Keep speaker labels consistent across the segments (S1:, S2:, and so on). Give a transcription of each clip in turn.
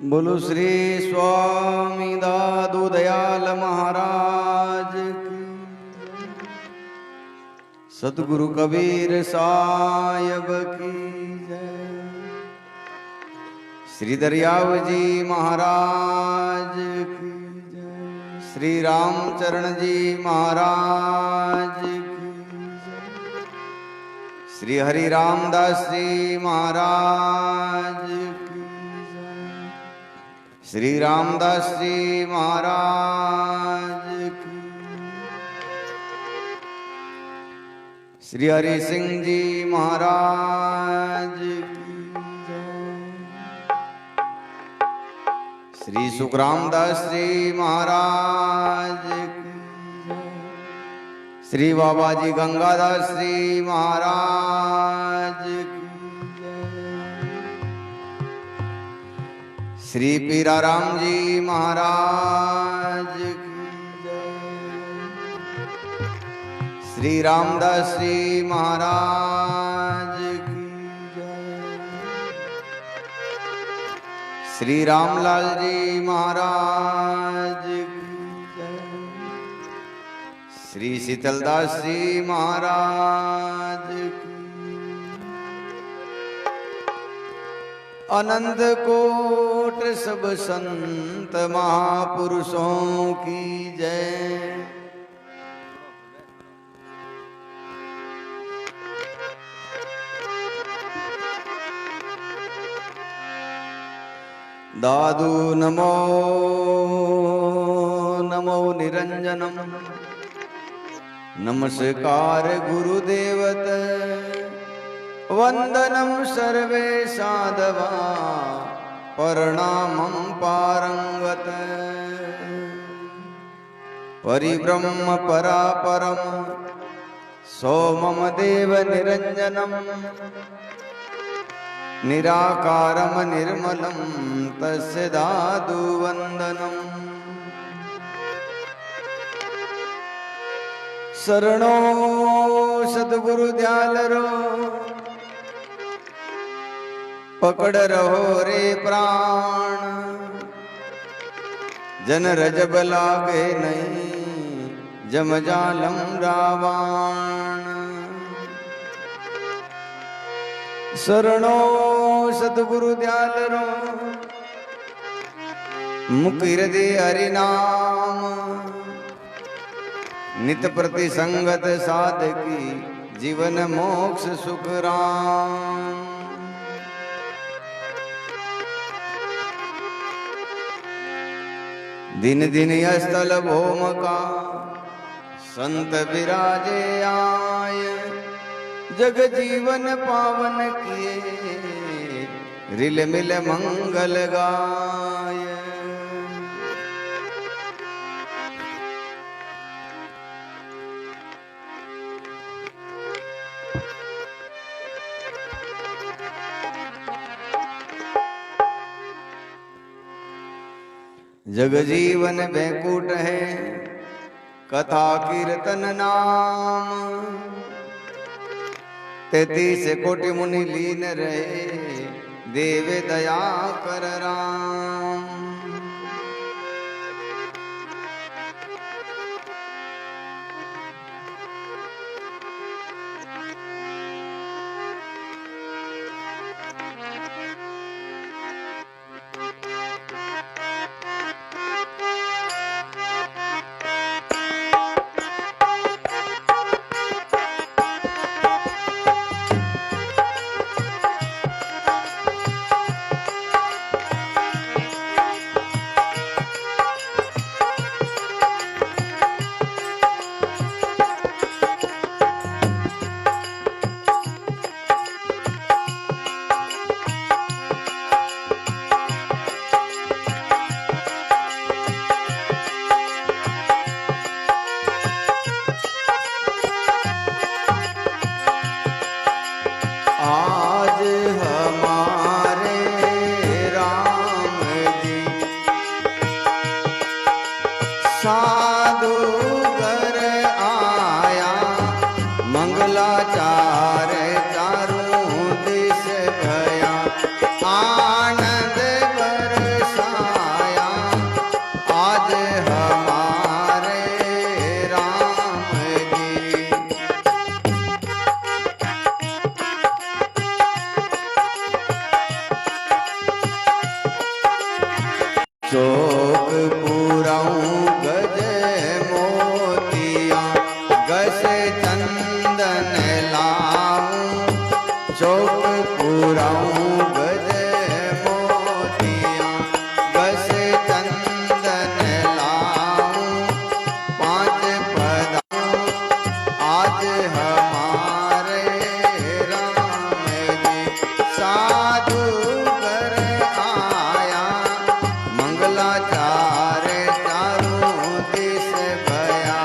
S1: बोलो श्री स्वामी दादू दयाल महाराज की, सतगुरु कबीर साहिब की जय। श्री दरियाव जी महाराज की जय। श्री रामचरण जी महाराज की जय। श्री हरि रामदास जी महाराज की जय। श्री रामदास जी महाराज की। श्री हरि सिंह जी महाराज की जय। श्री सुखरामदास जी महाराज की जय। श्री बाबा जी गंगादास जी महाराज की जय। श्री पीराराम जी महाराज की जय। श्री रामदास जी महाराज की जय। श्री रामलाल जी महाराज की जय। श्री शीतलदास जी महाराज की। अनंत कोट सब संत महापुरुषों की जय। दादू नमो नमो निरंजनम। नमस्कार गुरुदेवत। वंदनम सर्वे साधवा। प्रणामं पारंगत। परिब्रह्म परापरम सोमम देव निरंजनम। निराकारम निर्मलम तस्य दादु वंदनम। शरणो सद्गुरु दयालरो। पकड़ रहो रे प्राण। जन रजब लागे नहीं जम जालम रावण। शरणो सतगुरु दयालरो। मुकिर दे हरि नाम। नित प्रति संगत साधकी। जीवन मोक्ष सुख राम। दिन दिन स्थल भौम का। संत विराजे आय। जग जीवन पावन किए। रिल मिल मंगल गाय। जग जीवन बैकुट है। कथा कीर्तन नाम। 33 कोटि मुनि लीन रहे। देव दया कर राम। सिंदूराऊं गज मोतिया बस चंदन लाऊं पांच पदाऊं आज हमारे राम जी साधु कर आया मंगलाचार चारों दिस भया।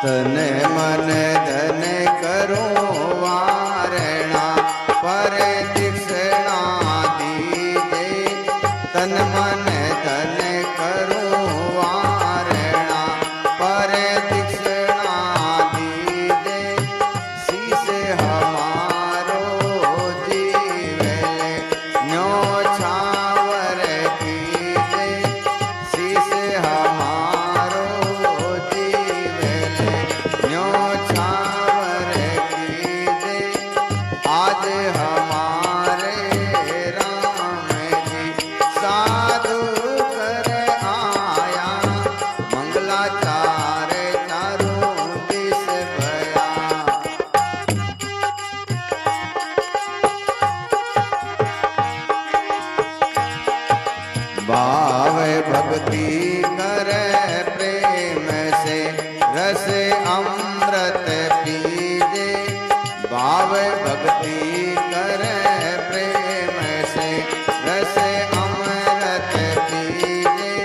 S1: तन मन धन करो वारणा पर दीक्षणा दीजे तन मन धन करो वारणा पर दीक्षणा दीजे शीश हमारो जीवे न्यो छावर कीजे शीश हमारो जीवे न्यो छावर कीजे आज हमारे राम जी साधु कर आया मंगलाचार चारों दिस भया। भाव भक्ति कर प्रेम से रस अमृत पीजे भाव भक्ति कर प्रेम से रस अमृत पीजे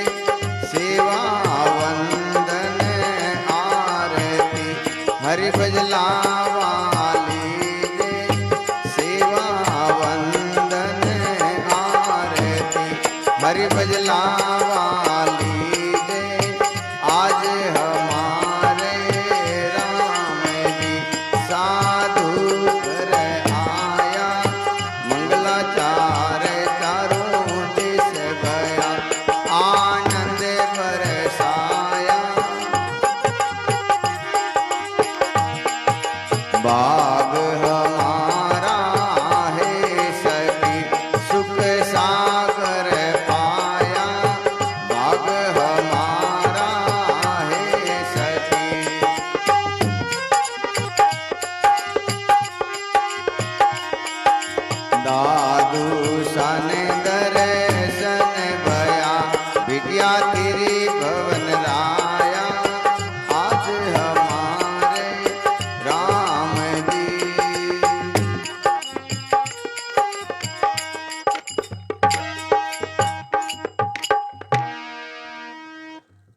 S1: सेवा वंदन आरती हरि भजला वाली सेवा वंदन आरती हरि भजला वाली दे आज हमारे राम जी साधु कर आया मंगलाचार चारों दिस भया आनंद बरसाया। बाग हमारा है सखी सुख सागर पाया बाग हमारा है सखी। दादू सन दर्शन भया विद्या तेरी भवन लाया आज हमारे राम जी।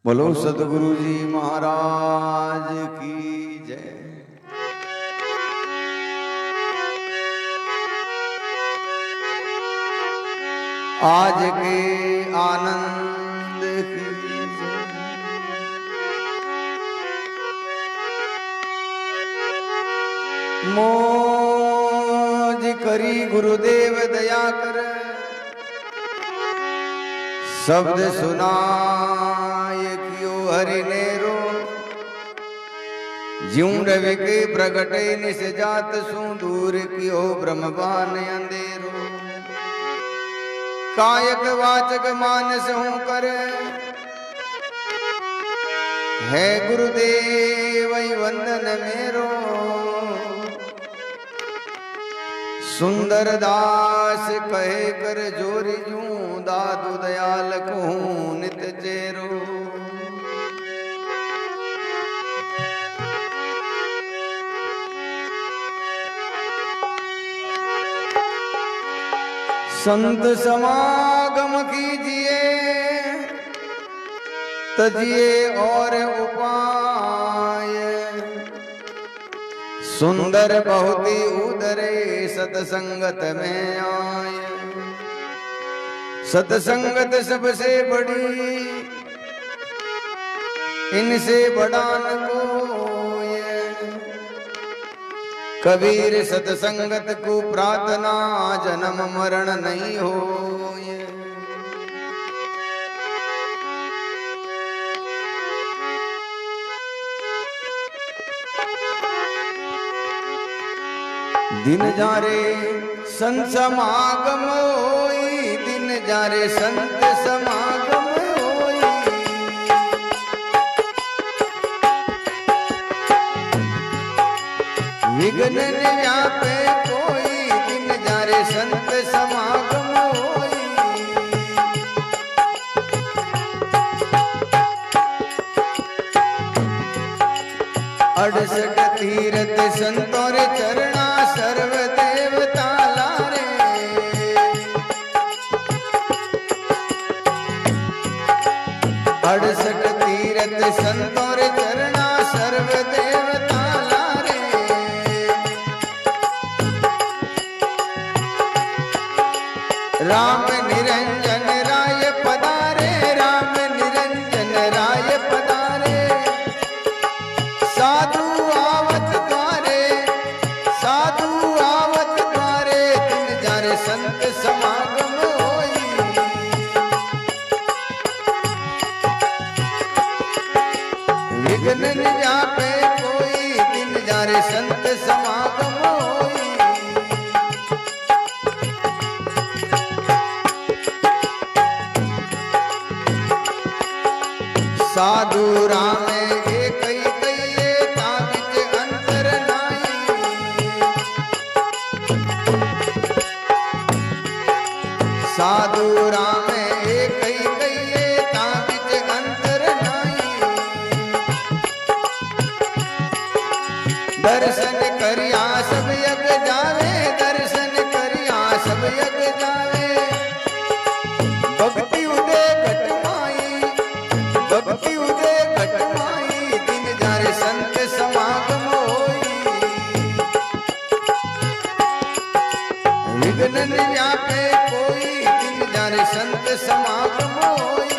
S1: बोलो सतगुरु जी महाराज की जय। आज के आनंद की जय। मोज करी गुरुदेव दया कर शब्द सुनाय कियो हरि नेरो ज्यों रवि के प्रगटे निस जात सु दूर कियो ब्रह्मबान अंधेरो कायक वाचक मानस हूँ कर है गुरुदेव वंदन मेरो सुंदर दास कहे कर जोरी जूं दादू दयाल कहूं नित चेरो। संत समागम कीजिए तजिए और उपाय सुंदर बहुत ही उदरे सतसंगत में आए। सतसंगत सबसे बड़ी इनसे बड़ा न कोई। कबीर सतसंगत को प्रार्थना जन्म मरण नहीं हो। दिन जारे संसमागम होई दिन जारे संत समागम होई। विघ्न न व्यापे कोई, दिन जारे संत समागम होई। अड़सठ तीरथ संतों रे चरणा, सर्व देवता लारे। अड़सठ तीरथ संतों रे चरणा, सर्व देवता लारे। राम निरंजन राय पधारे, राम निरंजन राय पधारे। साधु आवत द्वारे, साधु आवत द्वारे, दिन जारे संत समागम होई। विघ्न न व्यापे कोई, दिन जारे संत समागम होई। साधु राम एक कहिए, ताबिज अंतर नाई। साधु राम एक कहिए, ताबिज अंतर नाई। दर्शन करिया सब यग जावे, दर्शन करिया सब यग जावे। भक्ति उदय घटमाई, भक्ति उदय घटमाई, दिन जारे संत समागम होई। विघ्न न व्यापे कोई, दिन जारे संत समागम होई।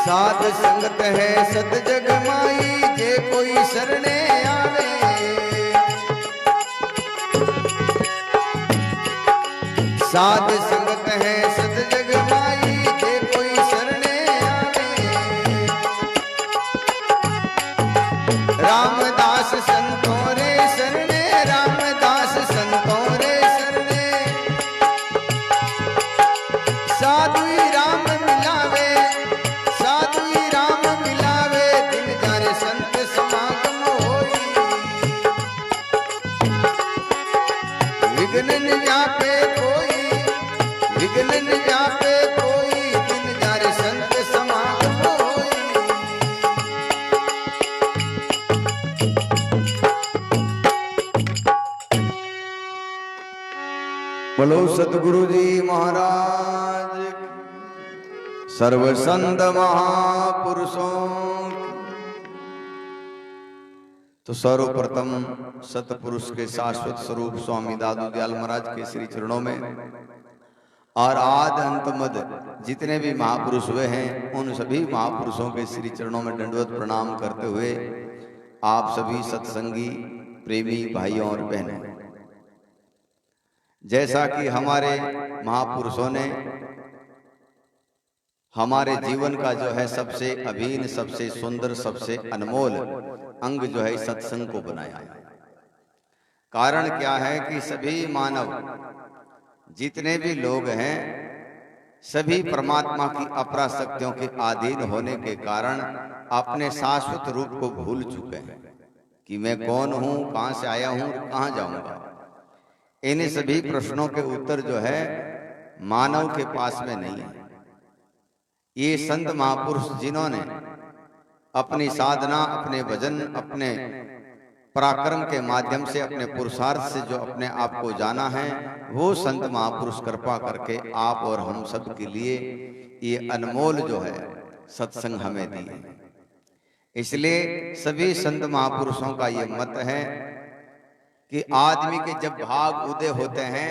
S1: साध संगत है सत जग माई, जे कोई शरणे आवे। साध संगत है सत जग माई, जे कोई शरणे आवे। रामदास संतों रे शरणे, रामदास संतों रे शरणे। साधु ही राम मिलावे, साधु ही राम मिलावे, दिन जारे संत समागम होई। विघ्न न व्यापे कोई, विघ्न न व्यापे कोई, दिन जारे संत समागम होई। बोलो सतगुरु जी महाराज की। सर्व संत महापुरुषों की। तो सर्वप्रथम सतपुरुष के शाश्वत स्वरूप स्वामी दादू दयाल महाराज के श्री चरणों में और आद अंत मद जितने भी महापुरुष हुए हैं, उन सभी महापुरुषों के श्री चरणों में दंडवत प्रणाम करते हुए आप सभी सत्संगी प्रेमी भाइयों और बहनों, जैसा कि हमारे महापुरुषों ने हमारे जीवन का जो है सबसे अभिन्न, सबसे सुंदर, सबसे अनमोल अंग जो है सत्संग को बनाया। कारण क्या है कि सभी मानव जितने भी लोग हैं, सभी परमात्मा की अपरा शक्तियों के अधीन होने के कारण अपने शाश्वत रूप को भूल चुके हैं कि मैं कौन हूं, कहां से आया हूं, कहां जाऊंगा। इन सभी प्रश्नों के उत्तर जो है मानव के पास में नहीं है। ये संत महापुरुष जिन्होंने अपनी साधना, अपने भजन, अपने पराक्रम के माध्यम से, अपने पुरुषार्थ से जो अपने आप को जाना है, वो संत महापुरुष कृपा करके आप और हम सब के लिए ये अनमोल जो है सत्संग हमें दिए। इसलिए सभी संत महापुरुषों का ये मत है कि आदमी के जब भाग उदय होते हैं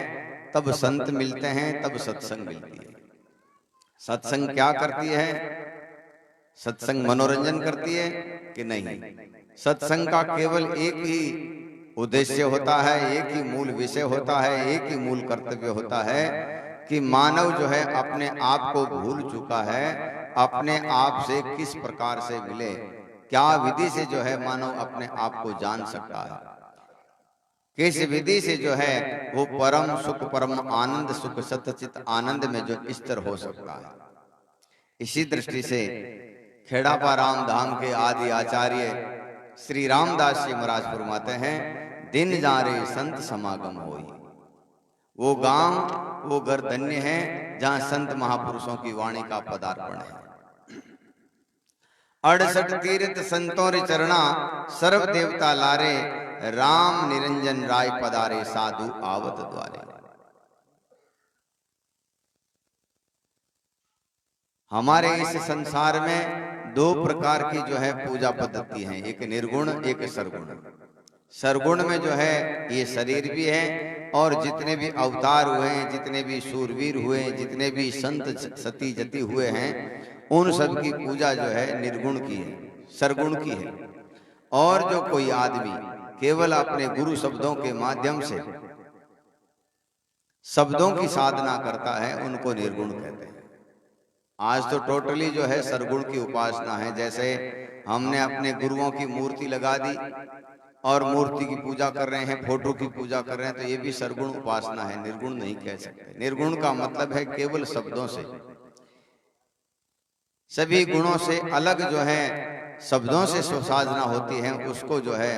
S1: तब संत मिलते हैं, तब सत्संग मिलती है। सत्संग क्या करती है? सत्संग मनोरंजन करती है कि नहीं? सत्संग का केवल एक ही उद्देश्य होता है, एक ही मूल विषय होता है, एक ही मूल कर्तव्य होता है कि मानव जो है अपने आप को भूल चुका है, अपने आप से किस प्रकार से मिले, क्या विधि से जो है मानव अपने आप को जान सकता है, किस विधि से जो है वो परम सुख, परम आनंद सुख, सतचित आनंद में जो स्थिर हो सकता है। इसी दृष्टि से खेड़ापा राम धाम के आदि आचार्य श्री रामदास जी महाराज फरमाते हैं, दिन जारे संत समागम होई। वो गांव, वो घर धन्य है जहां संत महापुरुषों की वाणी का पदार्पण है। 68 तीर्थ संतों रे चरणा, सर्व देवता लारे, राम निरंजन राय पधारे, साधु आवत द्वारे। हमारे इस संसार में दो प्रकार की जो है पूजा पद्धति है, एक निर्गुण, एक सरगुण। सरगुण में जो है ये शरीर भी है, और जितने भी अवतार हुए हैं, जितने भी शूरवीर हुए हैं, जितने भी संत सती जति हुए हैं, उन सब की पूजा जो है निर्गुण की है, सरगुण की है। और जो कोई आदमी केवल अपने गुरु शब्दों के माध्यम से शब्दों की साधना करता है, उनको निर्गुण कहते हैं। आज तो टोटली जो है सरगुण की उपासना है। जैसे हमने अपने गुरुओं की मूर्ति लगा दी और मूर्ति की पूजा कर रहे हैं, फोटो की पूजा कर रहे हैं, तो ये भी सरगुण उपासना है, निर्गुण नहीं कह सकते। निर्गुण का मतलब है केवल शब्दों से, सभी गुणों से अलग जो है शब्दों से सुसाधना होती है, उसको जो है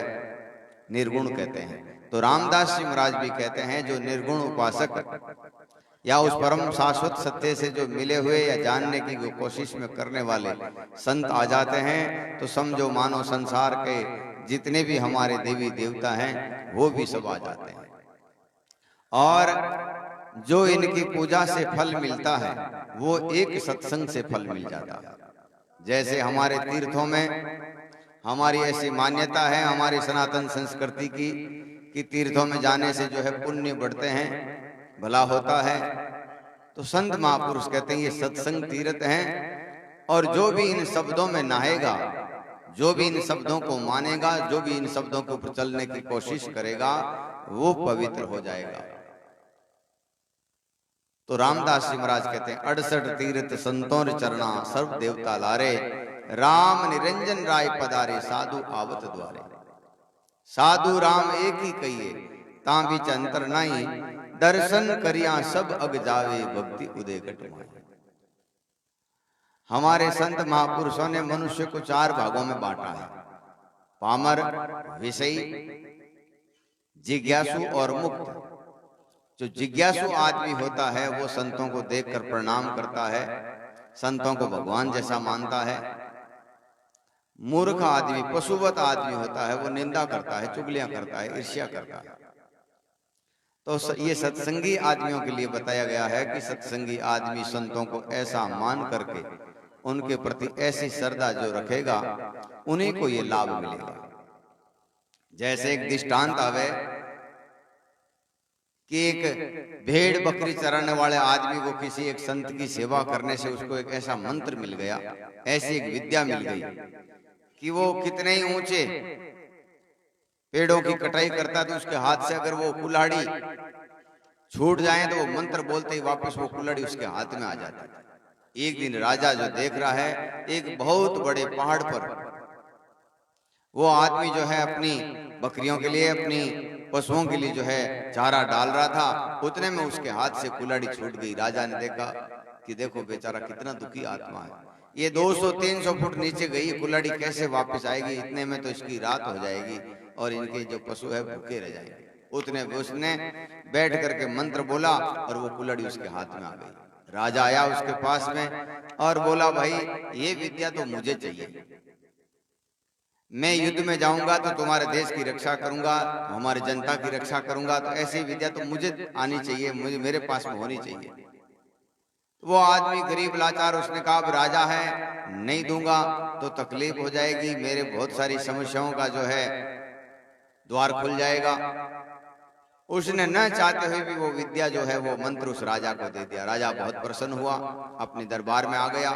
S1: निर्गुण कहते हैं। तो रामदास जी महाराज भी कहते हैं, जो निर्गुण उपासक या उस परम शाश्वत सत्य से जो मिले हुए या जानने की जो कोशिश में करने वाले संत आ जाते हैं, तो समझो मानो संसार के जितने भी हमारे देवी देवता हैं वो भी सब आ जाते हैं। और जो इनकी पूजा से फल मिलता है वो एक सत्संग से फल मिल जाता है। जैसे हमारे तीर्थों में हमारी ऐसी मान्यता है, हमारी सनातन संस्कृति की, कि तीर्थों में जाने से जो है पुण्य बढ़ते हैं, भला होता है। तो संत महापुरुष कहते हैं ये सत्संग तीर्थ हैं, और जो भी इन शब्दों में नहाएगा, जो भी इन शब्दों को मानेगा, जो भी इन शब्दों के ऊपर चलने की कोशिश करेगा, वो पवित्र हो जाएगा। तो रामदास जी महाराज कहते हैं, 68 तीर्थ संतों रे चरणा, सर्व देवता लारे, राम निरंजन राय पधारे, साधु आवत द्वारे। साधु राम एक ही कहिए, ता बीच अंतर नहीं, दर्शन करिया सब अग जावे, भक्ति उदय घटमाए। हमारे संत महापुरुषों ने मनुष्य को 4 भागों में बांटा है, पामर, विषयी, जिज्ञासु और मुक्त। जो जिज्ञासु आदमी होता है वो संतों को देखकर प्रणाम करता है, संतों को भगवान जैसा मानता है। मूर्ख आदमी, पशुवत आदमी होता है, वो निंदा करता है, चुगलियां करता है, ईर्ष्या करता है। तो ये सत्संगी आदमियों के लिए बताया गया है कि सत्संगी आदमी संतों को ऐसा मान करके उनके प्रति ऐसी श्रद्धा जो रखेगा, उन्हीं को ये लाभ मिलेगा। जैसे एक दृष्टांत आवे कि एक भेड़ बकरी चराने वाले आदमी को किसी एक संत की सेवा करने से उसको एक ऐसा मंत्र मिल गया, ऐसी एक विद्या मिल गई कि वो कितने ही ऊंचे पेड़ों की कटाई करता, तो उसके हाथ से अगर वो कुल्हाड़ी छूट जाए तो वो मंत्र बोलते ही वापस वो कुल्हाड़ी उसके हाथ में आ जाती है। एक दिन राजा जो देख रहा है, एक बहुत बड़े पहाड़ पर वो आदमी जो है अपनी बकरियों के लिए, अपनी पशुओं के लिए जो है चारा डाल रहा था, उतने में उसके हाथ से कुल्हाड़ी छूट गई। राजा ने देखा कि देखो बेचारा कितना दुखी आत्मा है, ये 200-300 फुट नीचे गई, कुल्हाड़ी कैसे वापस आएगी, इतने में तो इसकी रात हो जाएगी और इनके जो पशु है भूखे रह जाएंगे। उतने उसने बैठ करके मंत्र बोला और वो कुल्हाड़ी उसके हाथ में आ गई। राजा आया उसके पास में और बोला, भाई ये विद्या तो मुझे चाहिए, मैं युद्ध में जाऊंगा तो तुम्हारे देश की रक्षा करूंगा, हमारी जनता की रक्षा करूंगा, तो ऐसी विद्या तो मुझे आनी चाहिए, मुझे मेरे पास में होनी चाहिए। वो आदमी गरीब लाचार, उसने कहा अब राजा है, नहीं दूंगा तो तकलीफ हो जाएगी, मेरे बहुत सारी समस्याओं का जो है द्वार खुल जाएगा। उसने न चाहते हुए भी वो विद्या जो है वो मंत्र उस राजा को दे दिया। राजा बहुत प्रसन्न हुआ, अपने दरबार में आ गया।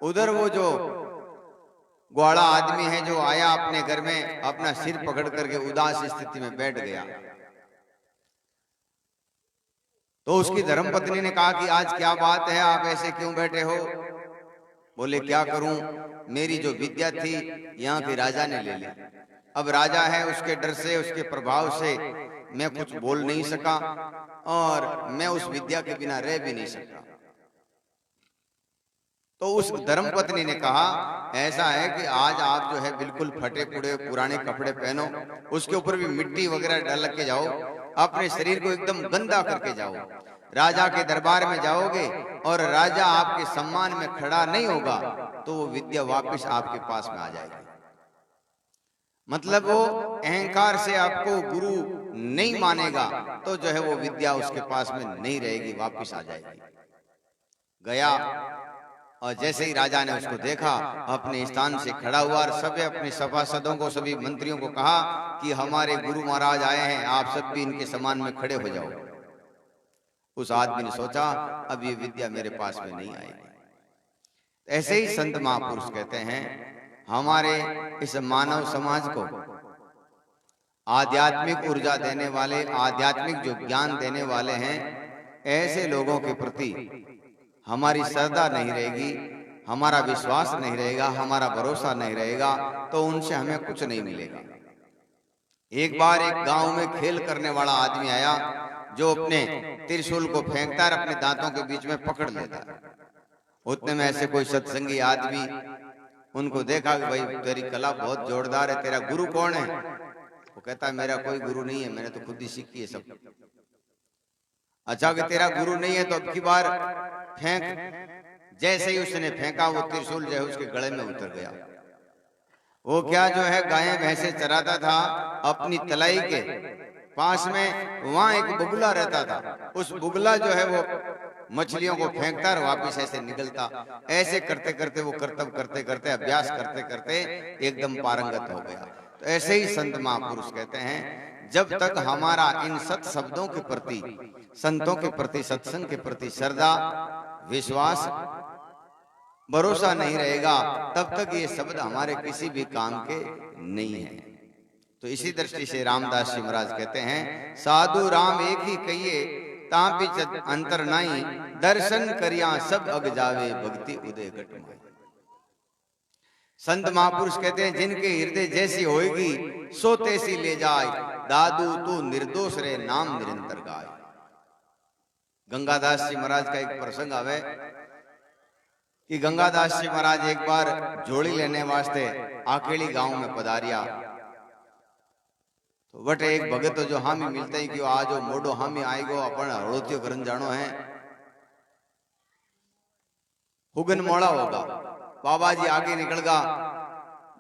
S1: उधर वो जो ग्वाला आदमी है जो आया अपने घर में, अपना सिर पकड़ करके उदास स्थिति में बैठ गया। तो उसकी धर्मपत्नी ने कहा कि आज क्या बात है, आप ऐसे क्यों बैठे हो? बोले क्या करूं, मेरी जो विद्या थी यहाँ के राजा ने ले ली। अब राजा है, उसके डर से, उसके प्रभाव से मैं कुछ बोल नहीं सका और मैं उस विद्या के बिना रह भी नहीं सकता। तो उस धर्मपत्नी ने कहा ऐसा है कि आज आप जो है बिल्कुल फटे पुड़े पुराने कपड़े पहनो, उसके ऊपर भी मिट्टी वगैरह डाल के जाओ, अपने शरीर को एकदम गंदा करके जाओ, राजा के दरबार में जाओगे और राजा आपके सम्मान में खड़ा नहीं होगा तो वो विद्या वापस आपके पास में आ जाएगी। मतलब वो अहंकार से आपको गुरु नहीं मानेगा तो जो है वो विद्या उसके पास में नहीं रहेगी, वापस आ जाएगी। गया और जैसे ही राजा ने उसको देखा अपने स्थान से खड़ा हुआ और सभी अपने सभासदों को, सभी मंत्रियों को कहा कि हमारे गुरु महाराज आए हैं, आप सब भी इनके सम्मान में खड़े हो जाओ। उस आदमी ने सोचा अब ये विद्या मेरे पास में नहीं आएगी। ऐसे ही संत महापुरुष कहते हैं हमारे इस मानव समाज को आध्यात्मिक ऊर्जा देने वाले, आध्यात्मिक जो ज्ञान देने वाले हैं, ऐसे लोगों के प्रति हमारी श्रद्धा नहीं रहेगी, हमारा विश्वास नहीं रहेगा, हमारा भरोसा नहीं रहेगा तो उनसे हमें कुछ नहीं मिलेगा। एक बार एक गांव में खेल करने वाला आदमी आया जो अपने त्रिशूल को फेंकता है, अपने दांतों के बीच में पकड़ लेता है। उतने में ऐसे कोई सत्संगी आदमी उनको देखा कि भाई तेरी कला बहुत जोरदार है, तेरा गुरु कौन है? वो कहता है मेरा कोई गुरु नहीं है, मैंने तो खुद ही सीखी है सब। अच्छा कि तेरा गुरु नहीं है तो अब की बार फेंक। जैसे ही उसने फेंका वो त्रिशूल जो है उसके गले में उतर गया। वो क्या जो है गायें भैंसे चराता था, अपनी तलाई के पास में वहां एक बुगला रहता था, उस बुगला जो है वो मछलियों को फेंकता और वापिस ऐसे निकलता। ऐसे करते करते वो कर्तव्य करते करते, अभ्यास करते करते एकदम पारंगत हो गया। तो ऐसे ही संत महापुरुष कहते हैं जब तक हमारा इन सत शब्दों के प्रति, संतों के प्रति, सत्संग के प्रति श्रद्धा, विश्वास, भरोसा नहीं रहेगा तब तक ये शब्द हमारे किसी भी काम के नहीं है। तो इसी दृष्टि से रामदास जी महाराज कहते हैं साधु राम एक ही कहिए तापि अंतर नाई, दर्शन करिया सब अग जावे भक्ति उदय घट माई। संत महापुरुष कहते हैं जिनके हृदय जैसी होगी सो तैसी ले जाए, दादू तू निर्दोष रे नाम निरंतर गाय। गंगादास जी महाराज का एक प्रसंग आवे कि गंगादास जी महाराज एक बार जोड़ी लेने वास्ते आकेली गांव में पधारिया। तो वट एक भगत जो हामी मिलते ही कि आज मोडो हामी आएगो, अपन हड़ोतियो करन जानो है, हुगन मोड़ा होगा। बाबा जी आगे निकल गा,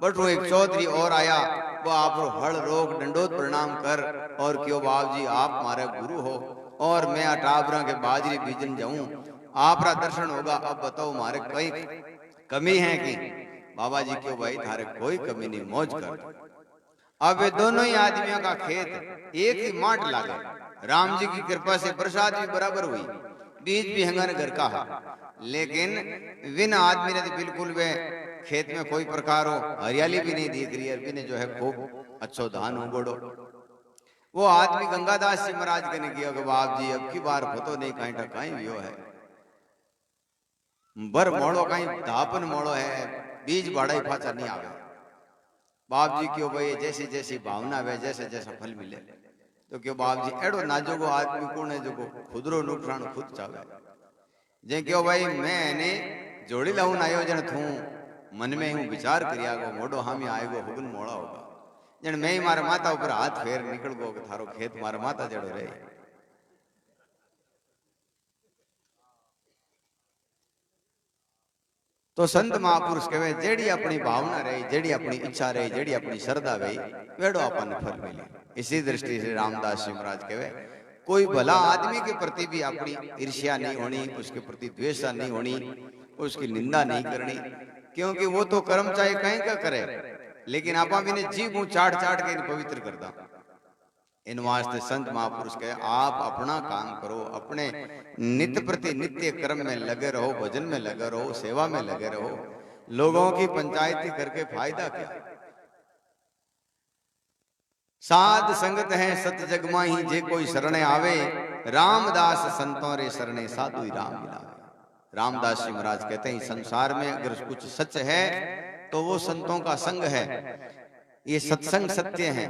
S1: बट वो एक चौधरी और आया, वो आप हड़ रोक दंडोत प्रणाम कर और क्यों बाबा जी आप हमारे गुरु हो और मैं अटाबरा के बाजरी बीजन जाऊं, आपरा दर्शन होगा, अब बताओ हमारे कोई कमी है कि? बाबा जी क्यों भाई थारे कोई कमी नहीं, मौज कर। अब ये दोनों ही आदमियों का खेत एक ही माट लागे, राम जी की कृपा से बरसात भी बराबर हुई, बीज भी हंगाने घर का है, लेकिन विन आदमी ने बिल्कुल वे खेत में कोई प्रकार हो हरियाली भी नहीं दिख रही, अरबी ने जो है खूब अच्छो धान उगोड़ो। वो आदमी गंगादास जी महाराज के ने किया कि बाप जी अब की बार फतो नहीं कहीं कहीं भी है, बर मोड़ो कहीं धापन मोड़ो है, बीज बाड़ा फाचा नहीं आवे। बाप जी क्यों भाई जैसी जैसी भावना वे जैसे जैसा फल मिले, तो क्यों बाप जी एडो नाजोगो आदमी कौन है जो खुदरो नुकसान खुद चावे। जे क्यों भाई मैंने जोड़ी लाऊं आयोजन थू मन में हूँ विचार करिया गो मोडो हामी आएगो हुगन मोड़ा होगा, जन मैं ही मारे माता ऊपर हाथ फेर निकल गो कि थारो खेत मारे माता जड़ो रहे। तो संत महापुरुष कहे जेड़ी अपनी भावना रही, जेड़ी अपनी इच्छा रही, जेड़ी अपनी श्रद्धा रही, वेड़ो अपन फल मिले। इसी दृष्टि से रामदास जी महाराज कहे कोई भला आदमी के प्रति भी अपनी ईर्ष्या नहीं होनी, उसके प्रति द्वेषा नहीं होनी, उसकी निंदा नहीं करनी, क्योंकि वो तो कर्म चाहे कहीं का करे, लेकिन आपा भी ने जीव मुंह चाट चाट के पवित्र करता। इन वास्ते संत महापुरुष कहे आप अपना काम करो, अपने नित्य प्रति नित्य कर्म में लगे रहो, भजन में लगे रहो, सेवा में लगे रहो, लोगों की पंचायती करके फायदा क्या? साध संगत है सत जगमा ही जे कोई शरणे आवे, रामदास संतों रे शरणे साधु ही राम मिलावे। रामदास जी महाराज कहते हैं संसार में अगर कुछ सच है तो वो संतों का संग है, ये सत्संग सत्य है।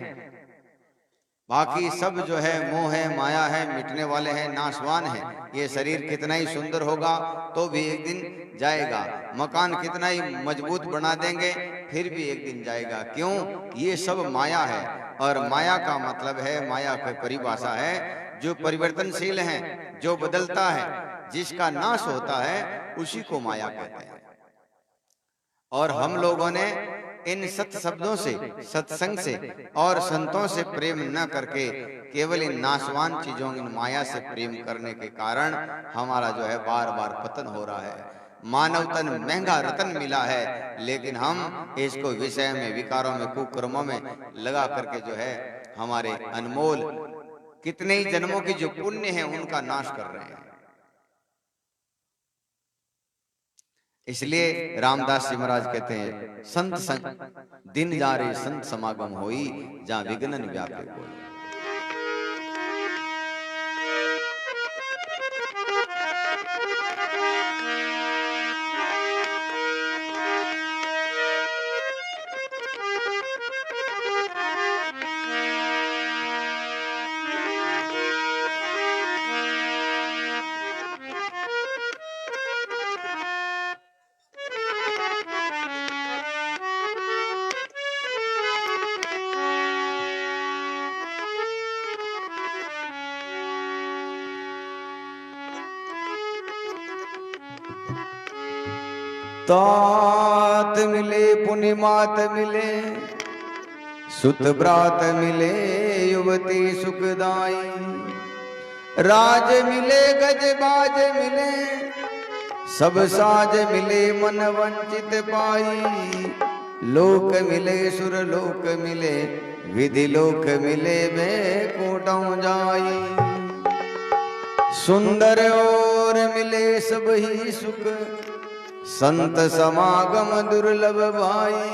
S1: बाकी सब जो है मोह है, माया है, मिटने वाले हैं, नाशवान है। ये शरीर कितना ही सुंदर होगा तो भी एक दिन जाएगा, मकान कितना ही मजबूत बना देंगे फिर भी एक दिन जाएगा। क्यों? ये सब माया है। और माया का मतलब है, माया की परिभाषा है जो परिवर्तनशील है, जो बदलता है, जिसका नाश होता है उसी को माया कहते हैं। और हम लोगों ने इन सत शब्दों से, सत्संग से और संतों से प्रेम न करके केवल इन नाशवान चीजों, इन माया से प्रेम करने के कारण हमारा जो है बार बार पतन हो रहा है। मानव तन महंगा रतन मिला है, लेकिन हम इसको विषय में, विकारों में, कुकर्मों में लगा करके जो है हमारे अनमोल कितने ही जन्मों की जो पुण्य है उनका नाश कर रहे हैं। इसलिए रामदास जी महाराज कहते हैं संत संग दिन जा रे संत समागम होई, जहां विघ्नन व्यापे कोई। तात मिले पुण्यमात मिले, सुत ब्रात मिले युवती सुखदाई, राज मिले गजबाज मिले, सब साज मिले मन वंचित पाई, लोक मिले सुर लोक मिले, विधि लोक मिले मैं कोटाऊं जाई, सुंदर और मिले सब ही सुख, संत समागम दुर्लभ भाई,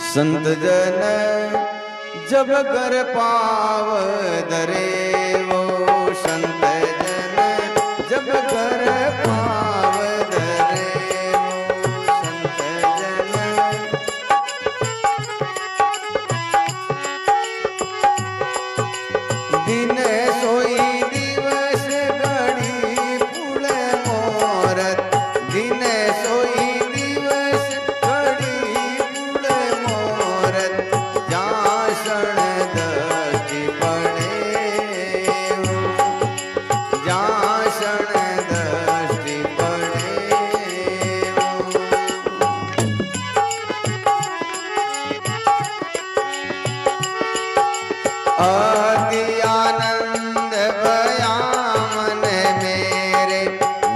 S1: संत जन जब कर पाव धरे वो, संत जन जब कर पाव धरे वो, संत जन दिन सोई दिवस घड़ी पुल मोरत, दिन सोई दिवस घड़ी पुल मोरत, जहाँ शरण दृष्टि पड़े, जहाँ शरण दृष्टि पड़े। अति आनंद भया मन मेरे,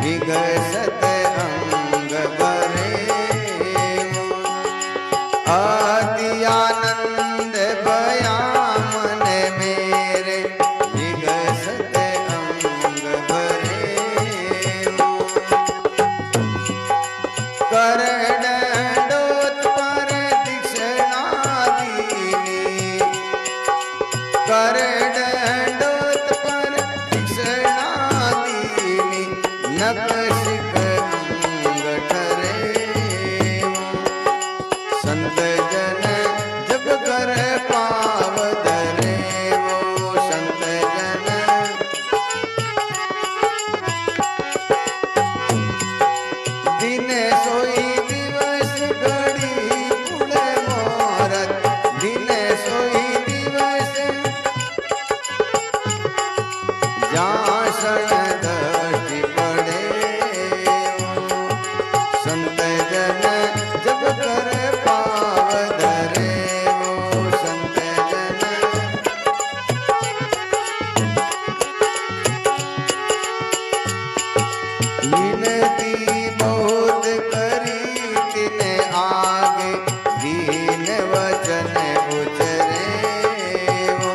S1: विगसत अंग भरे, अति आनंद भया मन मेरे, विगसत अंग भरे, कर दंडोत पर दीक्षिणा दीनी, कर दंडोत पर दीक्षिणा दीनी, नखशिख अंग ठरे, संत जन जब कर पाव धरे वो, संत जन दिन सोई दिवस घड़ी पुल मोरत, दिन सोई दिवस जहाँ शरण दृष्टि पड़े, संत जन जब कर पाव धरे वो, संत जन विनती बहुत करी तिने आगे, दीन वचन उचरे वो,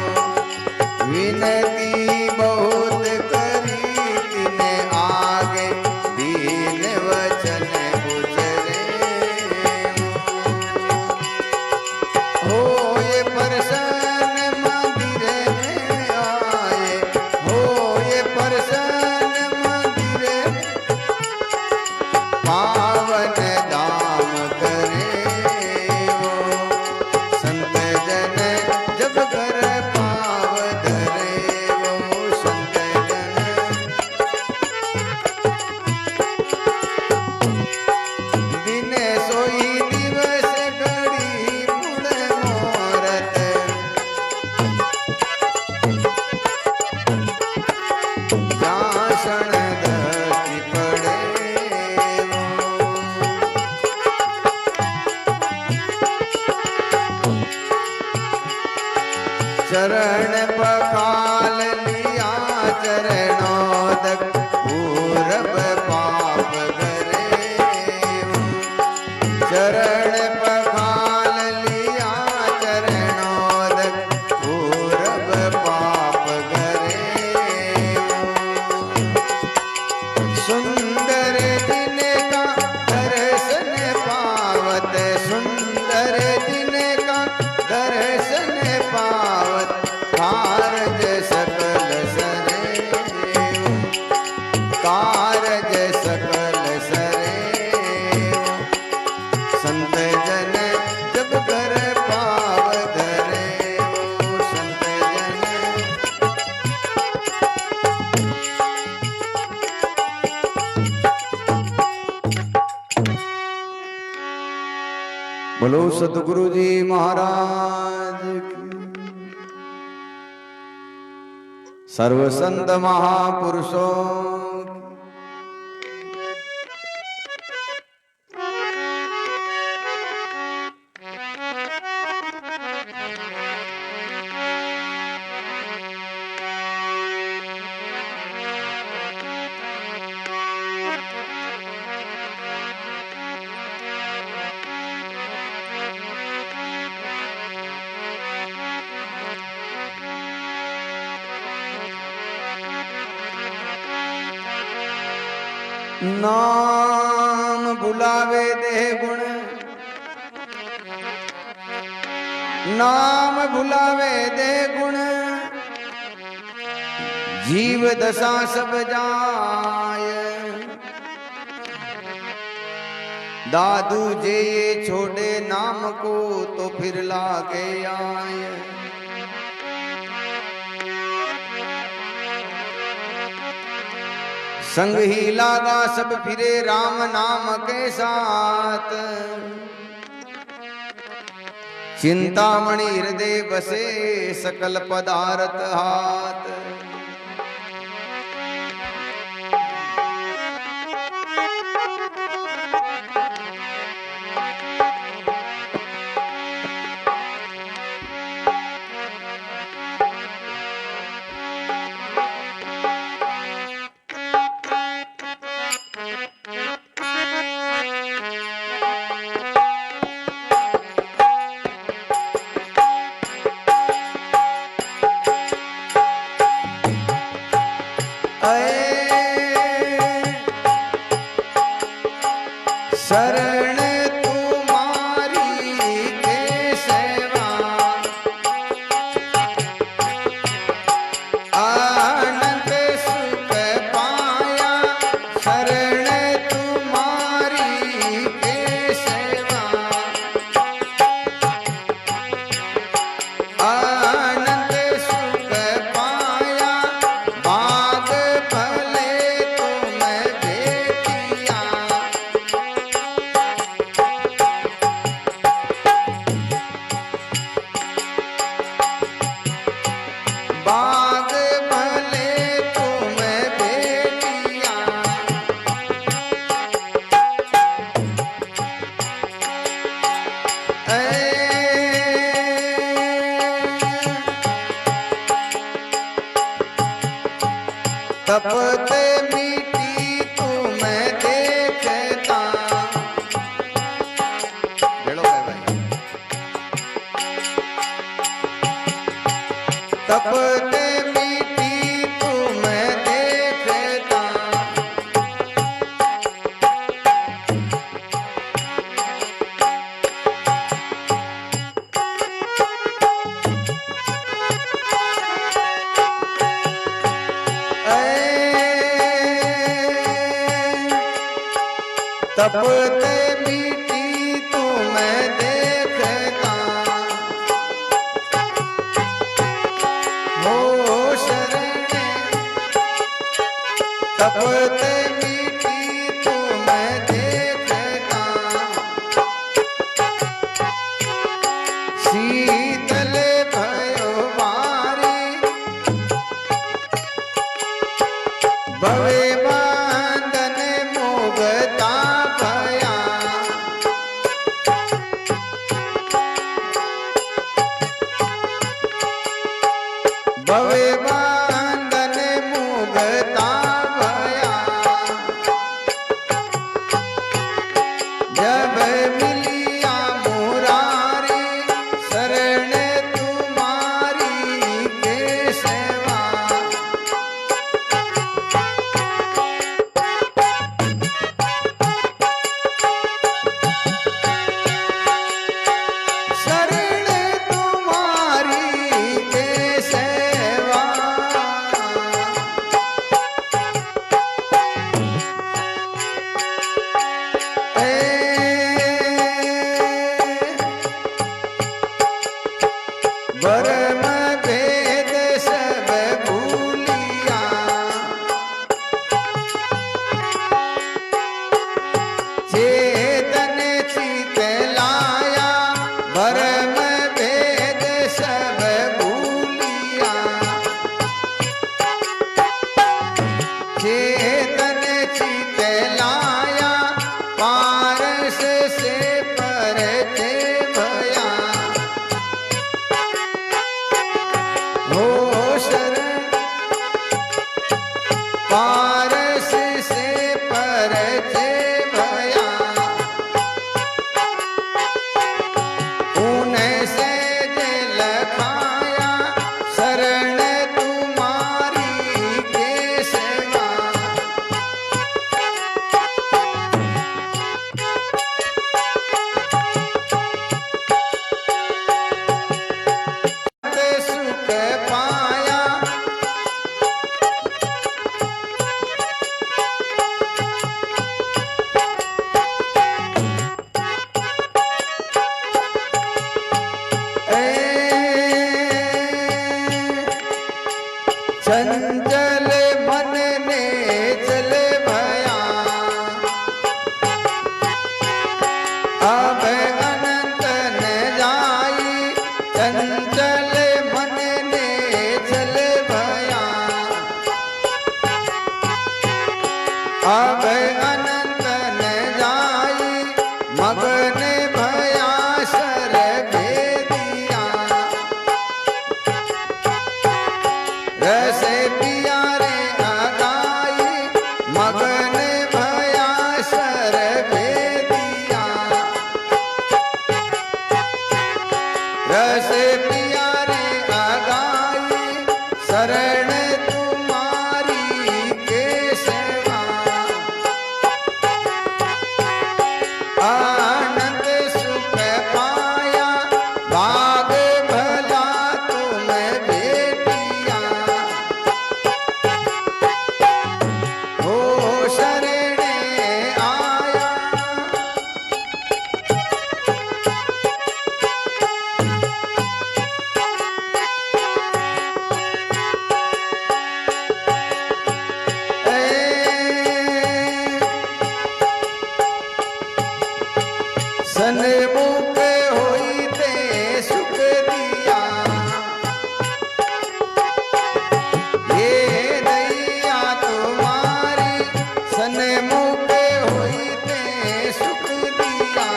S1: विनती बहुत करी तिने आगे, दीन वचन उचरे वो, होए प्रसन्न शरण पखाल लिया चरणोदक पूरब पाप करे। शरण पखाल लिया चरणोदक पूरब पाप करे। सुंदर दिन का दर्शन पावत, सुंदर दिन का दर्शन पावत कारज सकल सरे। कारज सकल सरे संत जन जब कर पाव धरे। संत जन बोलो सतगुरु जी महाराज की। सर्व संत महापुरुषों की। नाम बुलावे दे गुण, नाम बुलावे दे गुण, जीव दशा सब जाय। दादू जे ये छोड़े नाम को तो फिर लागे आए। संग ही लागा सब फिरे राम नाम के साथ। चिंतामणि हृदय बसे सकल पदार्थ हाथ। शरण तुम्हारी केशवा, अनंत सुख पाया। शरण तुम्हारी केशवा, अनंत सुख पाया। भाग भले तुम बेटिया, बाग भले तुम बेटिया। तपते मिट्टी तुम देखता। तपते मिट्टी तुम देखता। तपते मिट्टी तुम देखता। हो शरण तपते मिट्टी तुम देखता। शीतल भयो बारी भवे बंधन मोगता भया। चेतन चित लाया पारस से परते भया हो शरण पारस से परते भया उन्हें से दिल खाया शरण तुम्हारी केशवा सुख पाया चंचल मन ने चल भया अब अनंत न जाई चंचल मन ने चल भया अब अनंत न जाई मगन भया सर भेदिया रस पिया रे आगाई मगन भया सर भेदिया रस पिया रे आगाई शरण तुम्हारी केशवा आनंद सुख पाया भाग भला तुम बेटिया हो शरण आया सन्मुख होई ते सुख दिया ये नैया तुम्हारी सन्मुख होई ते सुख दिया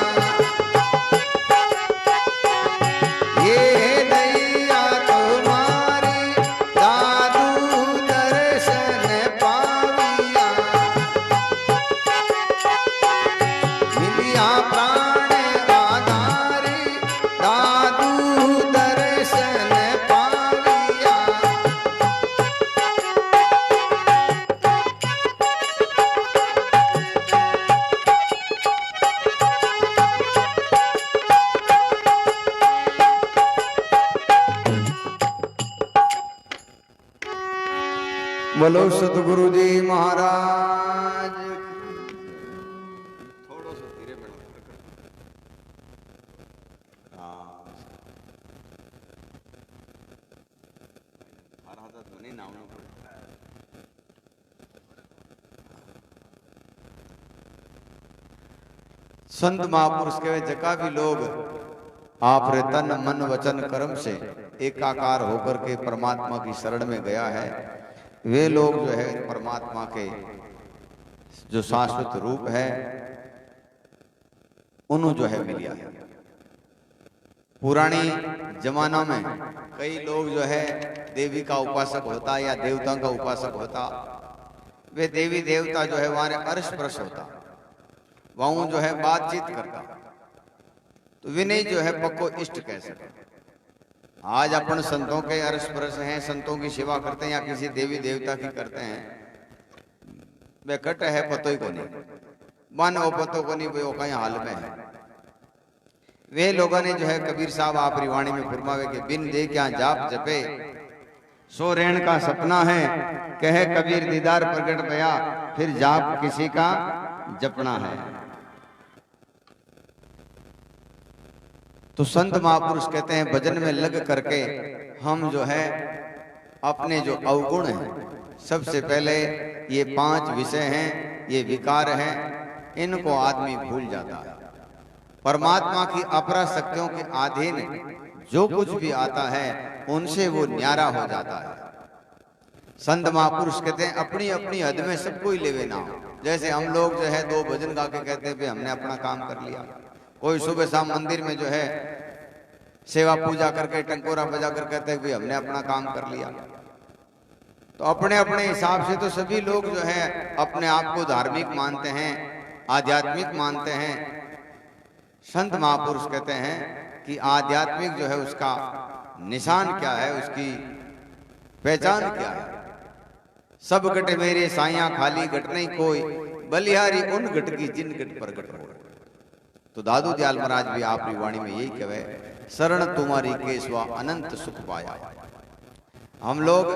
S1: ये नैया तुम्हारी दादू दर्शन पाविया मिलिया प्राण आधारी दादू दर्शन पाविया बोलो सतगुरु जी महाराज थोड़ो सो धीरे में ध्वनि नाम संत महापुरुष के जका भी लोग आप रे तन मन वचन कर्म से एकाकार होकर के परमात्मा की शरण में गया है वे लोग जो है परमात्मा के जो शाश्वत रूप है उन्हों जो है मिलिया है। पुरानी जमाना में कई लोग जो है देवी का उपासक होता या देवता का उपासक होता वे देवी देवता जो है वहां अर्श परश होता वहां जो है बातचीत करता तो वे नहीं जो है पक्को इष्ट कह सकते। आज अपन संतों के अर्श परश हैं संतों की सेवा करते हैं या किसी देवी देवता की करते हैं वे कट है पतो ही को नहीं मन वो पतो को नहीं वो कहीं हाल में है। वे लोगों ने जो है कबीर साहब आपरी वाणी में फरमावे कि बिन दे क्या जाप जपे सो रेण का सपना है कहे कबीर दीदार प्रगट भया फिर जाप किसी का जपना है। तो संत महापुरुष कहते हैं भजन में लग करके हम जो है अपने जो अवगुण हैं सबसे पहले ये 5 विषय हैं ये विकार हैं इनको आदमी भूल जाता है। परमात्मा की अपरा शक्तियों के अधीन जो कुछ भी आता है उनसे वो न्यारा हो जाता है। संत महापुरुष कहते हैं अपनी अपनी हद में सबको ही लेवे ना। जैसे हम लोग जो है 2 भजन गा के कहते हैं भाई हमने अपना काम कर लिया, कोई सुबह शाम मंदिर में जो है सेवा पूजा करके टंकोरा बजा कर कहते हैं भाई हमने अपना काम कर लिया। तो अपने अपने हिसाब से तो सभी लोग जो है अपने आप को धार्मिक मानते हैं, आध्यात्मिक मानते हैं। संत महापुरुष कहते हैं कि आध्यात्मिक जो है उसका निशान क्या है, उसकी पहचान क्या है। सब गट मेरे साइया खाली गट नहीं कोई, बलिहारी उन गट की जिन गट पर गट हो। तो दादू दयाल महाराज भी आपकी वाणी में यही कहे, शरण तुम्हारी केसवा अनंत सुख पाया। हम लोग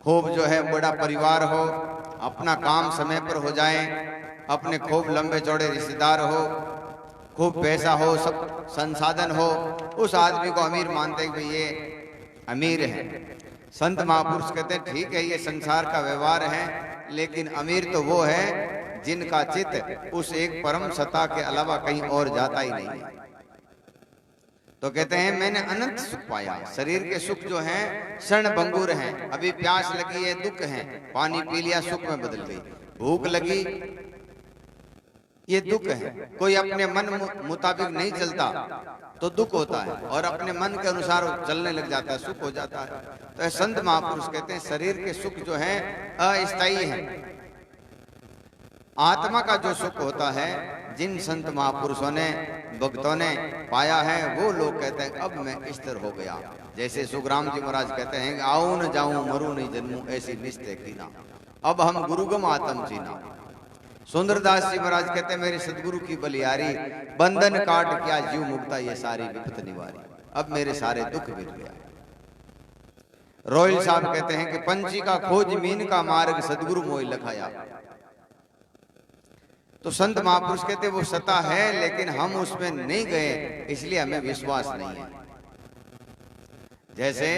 S1: खूब जो है बड़ा परिवार हो, अपना काम समय पर हो जाए, अपने खूब लंबे चौड़े रिश्तेदार हो, खूब पैसा हो, सब संसाधन हो, उस आदमी को अमीर मानते हैं कि ये अमीर है। संत महापुरुष कहते हैं ठीक है ये संसार का व्यवहार है, लेकिन अमीर तो वो है जिनका चित्त उस एक परम सत्ता के अलावा कहीं और जाता ही नहीं है। तो कहते हैं मैंने अनंत सुख पाया। शरीर के सुख जो हैं क्षण भंगुर हैं, अभी प्यास लगी है दुख है, पानी पी लिया सुख में बदल गई, भूख लगी ये दुख है, कोई अपने मन मुताबिक नहीं चलता तो दुख होता है, और अपने मन के अनुसार चलने लग जाता है सुख हो जाता है। तो संत महापुरुष कहते हैं शरीर के सुख जो है अस्थायी है, आत्मा का जो सुख होता है जिन संत महापुरुषों ने भक्तों ने पाया है वो लोग कहते हैं अब मैं स्थिर हो गया। जैसे सुखराम जी महाराज कहते हैं आऊं न जाऊं मरू नहीं जन्मू ऐसी निश्चय कीना, अब हम गुरुगम आत्म जीना। सुंदरदास जी महाराज कहते हैं मेरे सदगुरु की बलियारी, बंधन काट क्या जीव मुक्ता ये सारी विपत निवारी, अब मेरे सारे दुख मिट गया। रोयल साहब कहते हैं कि पंछी का खोज मीन का मार्ग सदगुरु मोह लखाया। तो संत महापुरुष कहते वो सत्ता है लेकिन हम उसमें नहीं गए इसलिए हमें विश्वास नहीं है। जैसे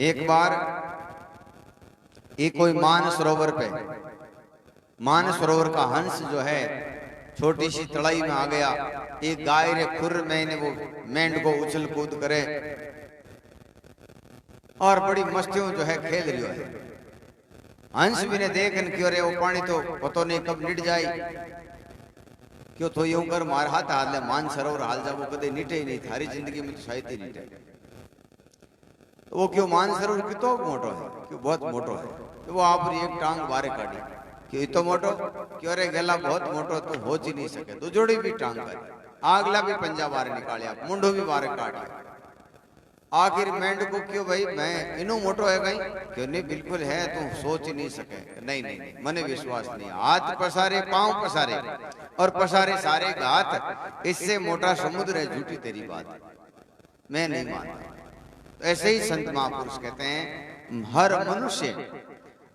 S1: एक बार एक कोई मानसरोवर पे, मानसरोवर का हंस जो है छोटी सी तड़ाई में आ गया, एक गाय रे खुर में वो मेंढ को उछल कूद करे और बड़ी मस्तियों जो है खेल रही है। हंस भी ने देखन क्यों रे वो पानी तो पतो नहीं कब निट जाए, क्यों तो यूं कर मार हाथ हाथ ले मान सरोवर हाल जा वो कदे निटे ही नहीं, थारी जिंदगी में तो शायद ही निटे। तो वो क्यों मान सरोवर कितो मोटो है, क्यों बहुत मोटो है, तो वो आप एक टांग बारे काटी, क्यों इतो मोटो, क्यों रे गला बहुत मोटो तो हो ही नहीं सके, तो जोड़ी भी टांग काटी, आगला भी पंजा बारे निकालिया, मुंडो भी बारे काट, आखिर मेंढ को क्यों भाई मैं इनो मोटो है कहीं, क्यों नहीं बिल्कुल है तू सोच ही नहीं सके, नहीं नहीं, नहीं मने विश्वास नहीं, हाथ पसारे पांव पसारे और पसारे सारे घात, इससे मोटा समुद्र है झूठी तेरी बात, मैं नहीं मानता। तो ऐसे ही संत महापुरुष कहते हैं हर मनुष्य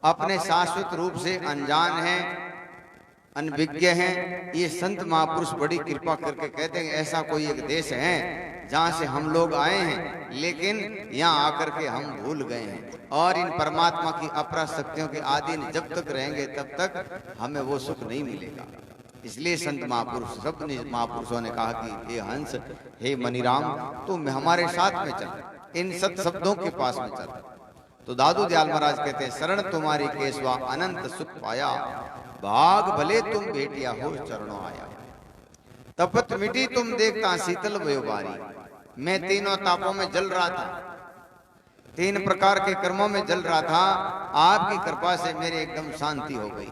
S1: अपने शाश्वत रूप से अनजान है, अनभिज्ञ हैं। ये संत महापुरुष बड़ी कृपा करके कहते हैं ऐसा कोई एक देश है जहां से हम लोग आए हैं लेकिन यहाँ आकर के हम भूल गए हैं, और इन परमात्मा की अपरा शक्तियों के अधीन जब तक रहेंगे तब तक हमें वो सुख नहीं मिलेगा। इसलिए संत महापुरुष सब महापुरुषों ने कहा कि हे हंस, हे मनीराम, तुम हमारे साथ में चल, इन सत शब्दों के पास में चल। तो दादू दयाल महाराज कहते हैं शरण तुम्हारी केसवा अनंत सुख पाया, भाग भले तुम बेटिया हो चरणों आया, तपत मिटी तुम देखता शीतल भयो बारी। मैं तीनों तापों में जल रहा था, तीन प्रकार के कर्मों में जल रहा था, आपकी कृपा से मेरी एकदम शांति हो गई।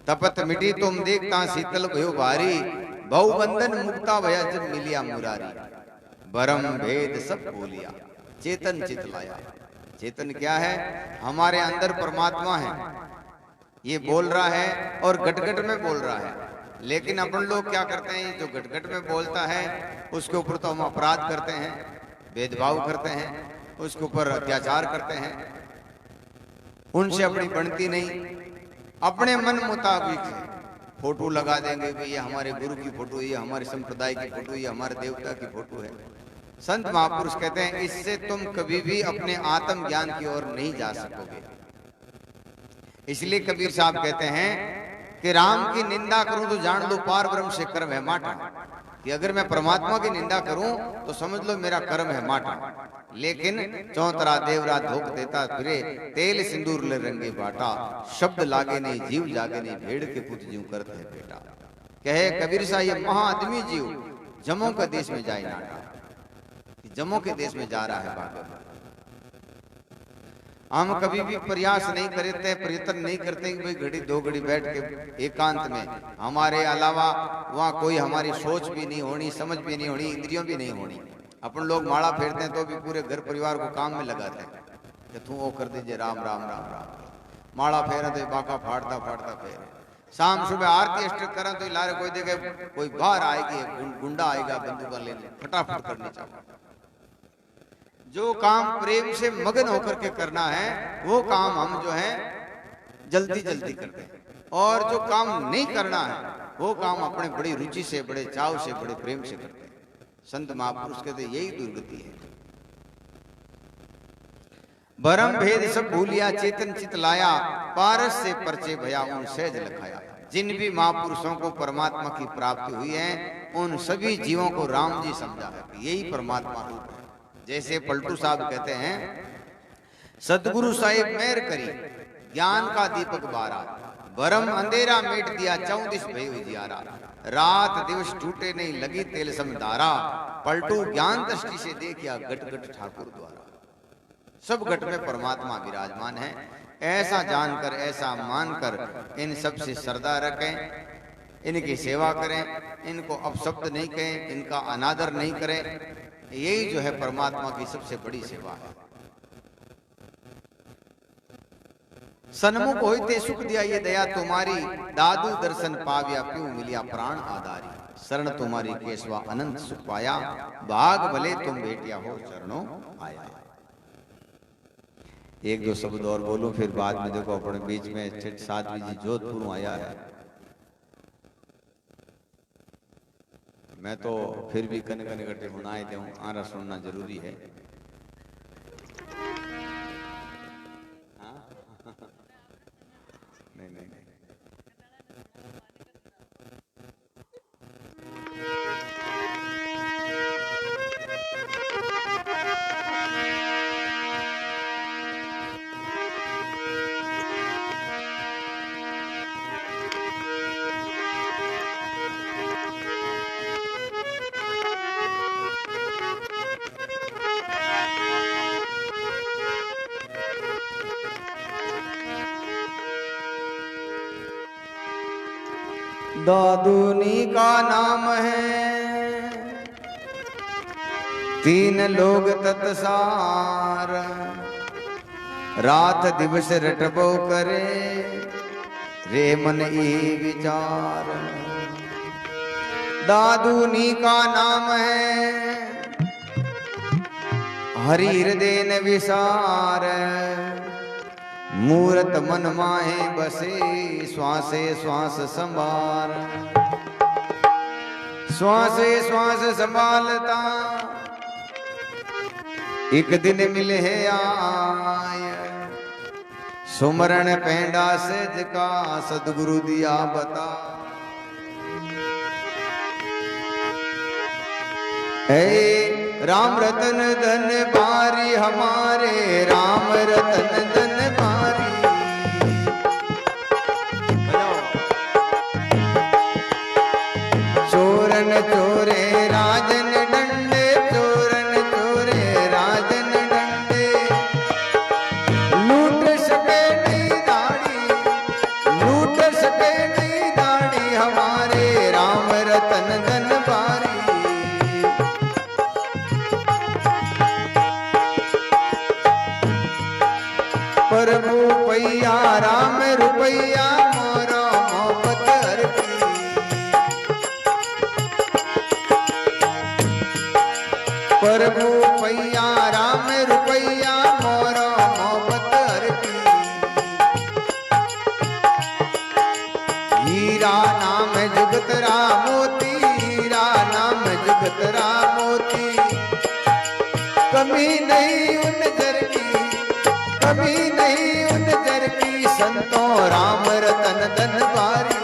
S1: तपत मिटी तुम देखता शीतल भयो बारी, बहुबंधन मुक्ता भया जब मिलिया मुरारी। भरम भेद सब बोलिया चेतन चित लाया। चेतन क्या है? हमारे अंदर परमात्मा है, ये बोल रहा है और गटगट में बोल रहा है, लेकिन अपन लोग क्या करते हैं, जो गटगट में बोलता है उसके ऊपर तो हम अपराध करते हैं, भेदभाव करते हैं, उसके ऊपर अत्याचार करते हैं, उनसे अपनी बनती नहीं, अपने मन मुताबिक फोटो लगा देंगे कि ये हमारे गुरु की फोटो, ये हमारे संप्रदाय की फोटो, ये हमारे देवता की फोटो है। संत महापुरुष कहते हैं इससे तुम कभी भी अपने आत्म ज्ञान की ओर नहीं जा सकोगे। इसलिए कबीर साहब कहते हैं कि राम की निंदा करूं तो जान लो पार ब्रह्म से कर्म है माटा, कि अगर मैं परमात्मा की निंदा करूं तो समझ लो मेरा कर्म है माटा, लेकिन चौतरा देवरा धोख देता फिरे, तेल सिंदूर ले रंगे बाटा, शब्द लागे नहीं जीव जागे नहीं, भेड़ के पुत जीव करते है बेटा। कहे कबीर सा ये महा आदमी जीव जम्मू के देश में जाए नाटा, जम्मू के देश में जा रहा है बाबा। हम कभी भी प्रयास नहीं करते, प्रयत्न नहीं करते कि भाई घड़ी दो घड़ी बैठ के एकांत में हमारे अलावा वहाँ कोई हमारी सोच भी नहीं होनी, समझ भी नहीं होनी, इंद्रियों भी नहीं होनी। अपन लोग माला फेरते हैं तो भी पूरे घर परिवार को काम में लगाते हैं कि तू वो कर दीजिए, राम राम राम राम। माला फेरा तो बाका फाड़ता फाड़ता फेर, शाम सुबह आरती अष्टक करा तो लारे कोई देखे कोई बाहर आएगी, गुंडा आएगा बंदूक लेने, फटाफट करनी चाहिए। जो काम प्रेम से मगन होकर के करना है वो काम हम जो है जल्दी जल्दी करते हैं, और जो काम नहीं करना है वो काम अपने बड़ी रुचि से, बड़े चाव से, बड़े प्रेम से करते हैं। संत महापुरुष कहते यही दुर्गति है। भरम भेद सब भूलिया, चेतन चित लाया, पारस से परचे भया उन सहज लखाया। जिन भी महापुरुषों को परमात्मा की प्राप्ति हुई है उन सभी जीवों को राम जी समझा है, यही परमात्मा रूप है। जैसे पलटू साहब कहते हैं, सतगुरु साहिब मेहर करी, ज्ञान का दीपक बारा, भरम अंधेरा मेट दिया, 14 भय उजियारा, रात दिवस टूटे नहीं लगी तेल समधारा, पलटू ज्ञान दृष्टि से देखिया गट गट ठाकुर द्वारा। सब घट में परमात्मा विराजमान है, ऐसा जानकर, ऐसा मानकर इन सब से श्रद्धा रखें, इनकी सेवा करें, इनको अपशब्द नहीं कहें, इनका अनादर नहीं करें। यही जो है परमात्मा की सबसे बड़ी सेवा है। सन्मुख होते सुख दिया ये दया तुम्हारी, दादू दर्शन पाव्या क्यों मिलिया प्राण आधारी, शरण तुम्हारी केशवा अनंत सुख पाया, भाग भले तुम बेटिया हो चरणों आया। एक दो शब्द और बोलूं, फिर बाद में देखो अपने बीच में चिट साध्वी जी जोधपुर आया है। मैं तो फिर भी कन कन घटे सुनाए दूं, आरा सुनना जरूरी है। हाँ? नहीं नहीं नहीं, दादूनी का नाम है, तीन लोग तत्सार, रात दिवस रटबो करे, रे मन ई विचार। दादूनी का नाम है, हरि हृदय न विसार, मूरत मन माहे बसे, श्वासे श्वास संभार, श्वासे श्वास संभालता, एक दिन मिले है आय, सुमरण पेंडा से जका, सदगुरु दिया बता। हे राम रतन धन बारी हमारे, राम रतन धन बारी। चोरन चोरे राजन डंडे, चोरन चोरे राजन डंडे, लूट सके नहीं दाढ़ी, लूट सके नहीं दाढ़ी हमारे, राम रतन धन बारी। प्रभु पैया राम रुपैया, मोरा मोहब्बत हर की, प्रभु पैया राम रुपैया, मोरा मोहब्बत हर की। हीरा नाम जुगत रा मोती, हीरा नाम जुगत रा मोती, कमी नहीं उन जर की, कभी नहीं उन जर की, संतों राम रतन धन बारी।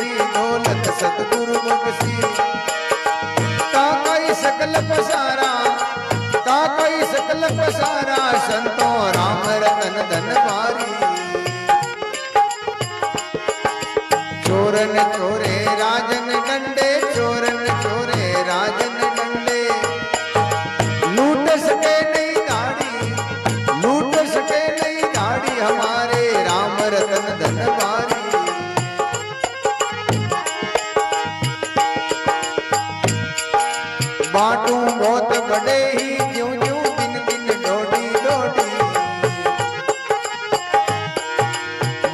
S1: बख्शी, दौलत सतगुरु बख्शी। ताकई सकल पसारा, ताकई सकल पसारा, संतों राम रतन धन भारी। चोरन चोरे राजन डंडे, चोरन चोरे राजन डंडे। लूट सके नहीं दाढ़ी, लूट सके नहीं दाढ़ी, हमारे राम रतन धन भारी। बाटू बहुत बड़े ही, ज्यों ज्यों दिन दिन डोडी डोडी।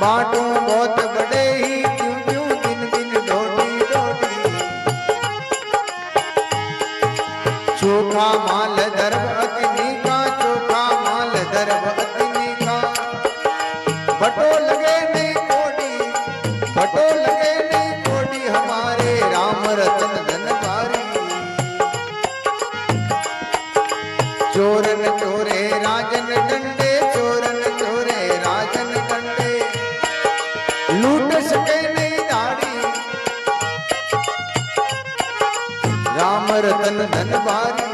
S1: बाटू बहुत बड़े ही, ज्यों ज्यों दिन दिन डोडी डोडी। चोखा माल दर्भ अग्नि का, चोखा माल दर्भ अग्नि का। बटो लगे नहीं कोडी, बटो लगे नहीं कोडी, हमारे राम रतन धन भारी। चोरन चोरे राजन डंडे, चोरन चोरे राजन डंडे। लूट सके नहीं दाढ़ी, राम रतन धन भारी।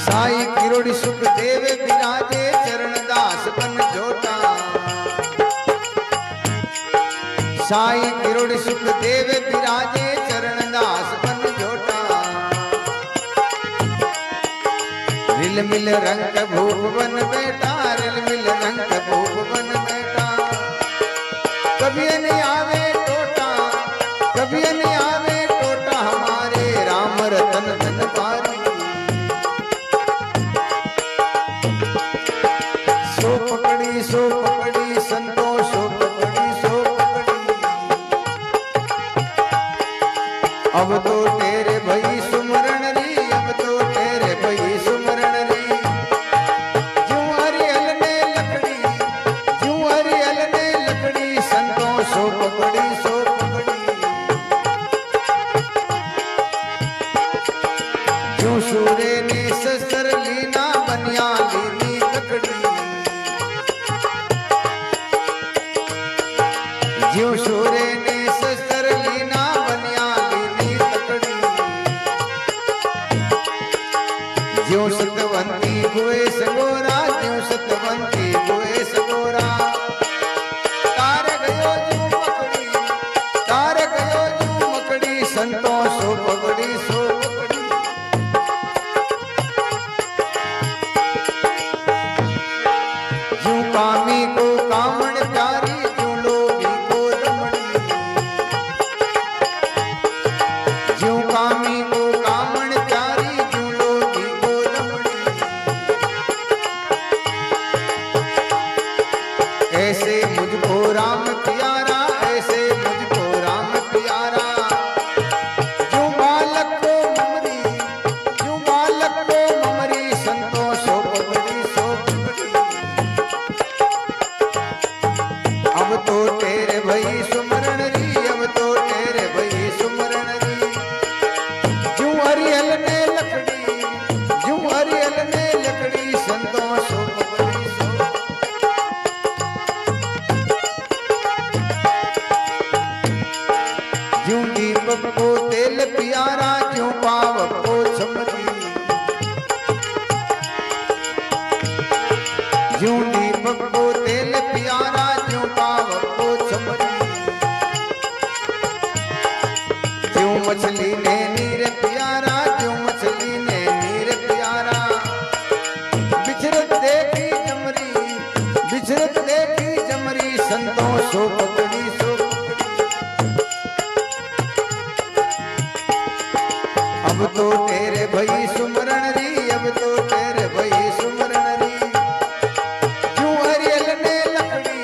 S1: साई किरोड़ी सुख देव विराजे, चरण दास बन जोटा। साई किरोड़ी सुख देव विराजे, चरण दास बन जोटा। रिल मिल रंग भूप बन बेटा, रिल मिल रंग भूप बन बेटा। कभी नहीं आवे टोटा, कभी नहीं आवे टोटा, हमारे राम रतन धन भारी। सो पकड़ी सो पकड़ी, संतों सो पकड़ी सो पकड़ी। अब तो तेरे भई सुमरण री, अब तो तेरे भई सुमरण री। ज्यों हरियल ने लकड़ी, ज्यों हरियल ने लकड़ी, संतों सो पकड़ी सो पकड़ी। ज्यों सूर्य ने शस्त्र लीना, बनिया लीनी तकड़ी। ज्यों सूर्य ने शस्त्र लीना, बनिया लीनी तकड़ी। ज्यों सतवंती हुए सगोरा, ज्यों सतवंती हुए सगोरा। तार गयो ज्यों मकड़ी, तार गयो ज्यों मकड़ी, संतों सो पकड़ी सो पकड़ी। ज्यों कामी को कामण प्यारी, ज्यों लोभी को रमणी। ज्यों कामी को कामण प्यारी, ज्यों लोभी को रमणी। ऐसे मुझको राम प्यारा, ऐसे मुझको राम प्यारा। ज्यों बालक को ममरी, ज्यों बालक को ममरी, संतों सो पकड़ी सो पकड़ी। अब तो तेरे भई सुमरण री, अब तो तेरे भई सुमरण री। ज्यों हरियल ने लकड़ी, ज्यों हरियल ने लकड़ी, संतों सो पकड़ी सो। ज्यों दीपक को तेल प्यारा, ज्यों पावक को छमरी। ज्यों दीपक को तेल प्यारा, ज्यों पावक को छमरी। ज्यों मछली ने नीर प्यारा, ज्यों मछली ने नीर प्यारा। बिछरत देखी जमरी, बिछरत देखी जमरी, संतों सो पकड़ी सो पकड़ी। अब तो तेरे भई सुमरण री, अब तो तेरे भई सुमरण री। ज्यों हरियल ने लकड़ी,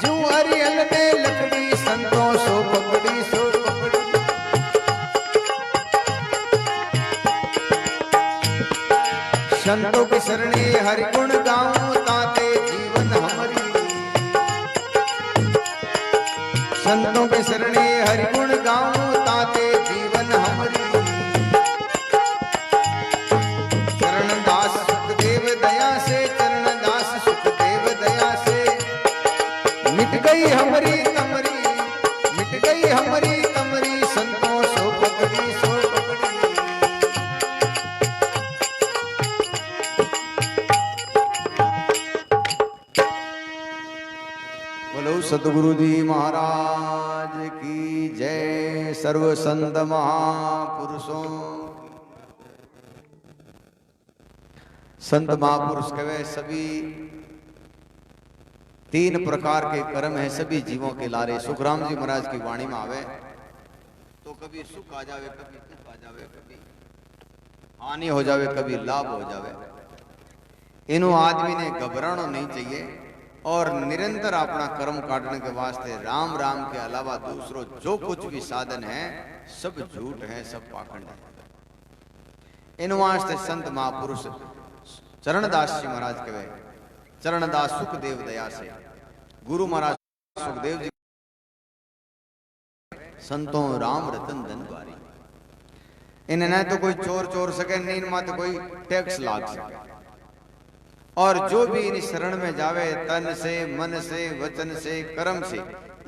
S1: ज्यों हरियल ने लकड़ी, संतों सो पकड़ी सो पकड़ी। संतों के शरणे हरि गुण गाऊं, ताते जीवन हमारी। संतों के शरणे हरि गुण गाऊं, ताते जीवन हमारी। चरणदास सुखदेव दया से, चरणदास सुखदेव दया से। मिट गई हमारी तमरी, मिट गई हमारी तमरी, संतों सो पकड़ी सो पकड़ी। बोलो सतगुरु जी महाराज की जय। सर्व संत महापुरुषों, संत महापुरुष कहे सभी तीन प्रकार के कर्म है सभी जीवों के लारे। सुखराम जी महाराज की वाणी में आवे तो कभी सुख आ जावे, कभी दुख आ जावे, कभी हानि हो जावे, कभी लाभ हो जावे। इन्हों आदमी ने घबराना नहीं चाहिए और निरंतर अपना कर्म काटने के वास्ते राम राम के अलावा दूसरों जो कुछ भी साधन है सब झूठ है, सब पाखंड है। इन वास्ते संत महापुरुष चरणदास जी महाराज कहे, चरणदास सुखदेव दया से गुरु महाराज सुखदेव जी संतों राम रतन धन द्वारी। इन्हें न तो कोई चोर चोर सके, नहीं इनमें तो कोई टैक्स लाग सके। और जो भी इन शरण में जावे तन से मन से वचन से कर्म से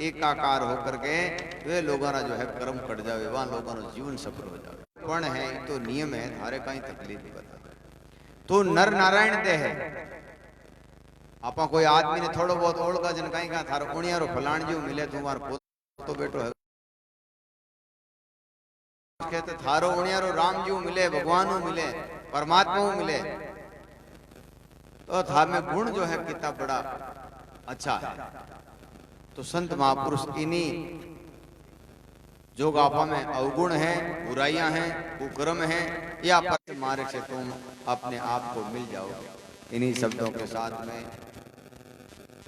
S1: एकाकार होकर के वे लोगों का जो है कर्म कट जावे, वहां लोगों का जीवन सफल हो जावे। पण है तो नियम है, थारे कहीं तकलीफ नहीं बता। तो नर नारायण दे है आपा कोई आदमी ने थोड़ो बहुत ओळखा जन कहीं का थारो उणियारो फलाण जी मिले तुम्हार पोतो बेटो है कहते थारो उणियारो राम जी मिले, भगवान मिले, परमात्मा मिले तो थार में गुण जो है कितना बड़ा अच्छा है। तो संत महापुरुष इन्हीं जो आपा में अवगुण है, बुराइयां हैं, कुकर्म है या पथ मार्ग से तुम अपने आप को मिल जाओ। इन्हीं शब्दों के साथ में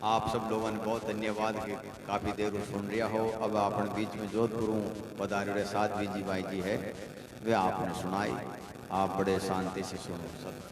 S1: आप सब लोगों ने बहुत धन्यवाद कि काफी देर सुन रिया हो। अब आपने बीच में जोधपुर पधारे साध्वी जी भाई जी है, वे आपने सुनाई, आप बड़े शांति से सुनो। सब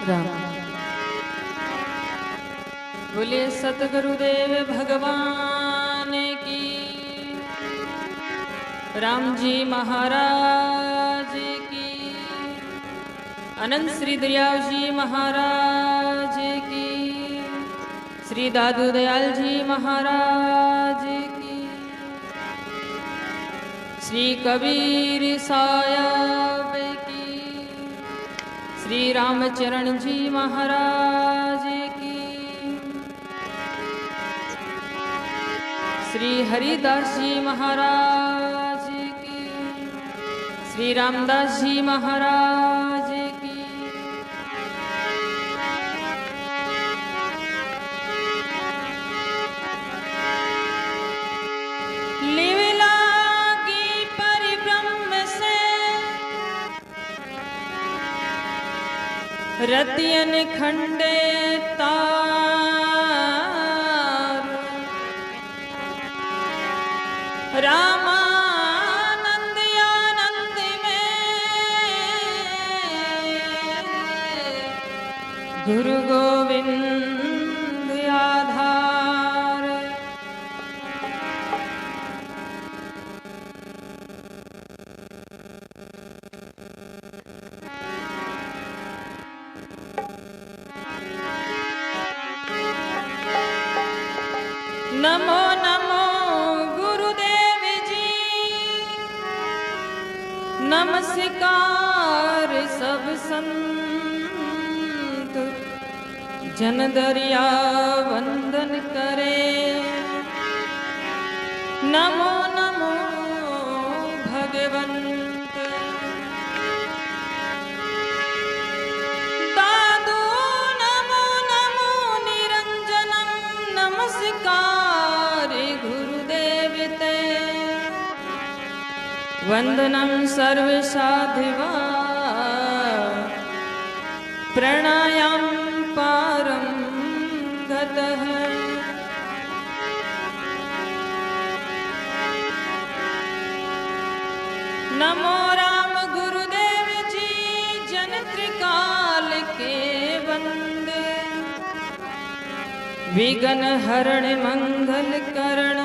S2: राम। बोलिए सतगुरुदेव भगवान की, राम जी महाराज की, अनंत श्री दयाल जी महाराज की, श्री दादू दयाल जी महाराज की, श्री कबीर साहब की, श्री रामचरण जी महाराज की, श्री हरिदास जी महाराज की, श्री रामदास जी महाराज की। लिव लागी परिब्रह्म से रतियन खंडे तार रामानंद आनंद में गुरु गोविंद आधार। नमो नमो गुरुदेव जी, नमस्कार सब संत जन दरिया वंदन करे। नमो नमो भगवंत दादू, नमो नमो निरंजनम नमस्कार गुरुदेव ते। वंदनम सर्व साधिवा प्रणायाम पारम गतः। नमो राम गुरुदेव जी जन त्रिकाल के वंद। विघ्न हरण मंगल करण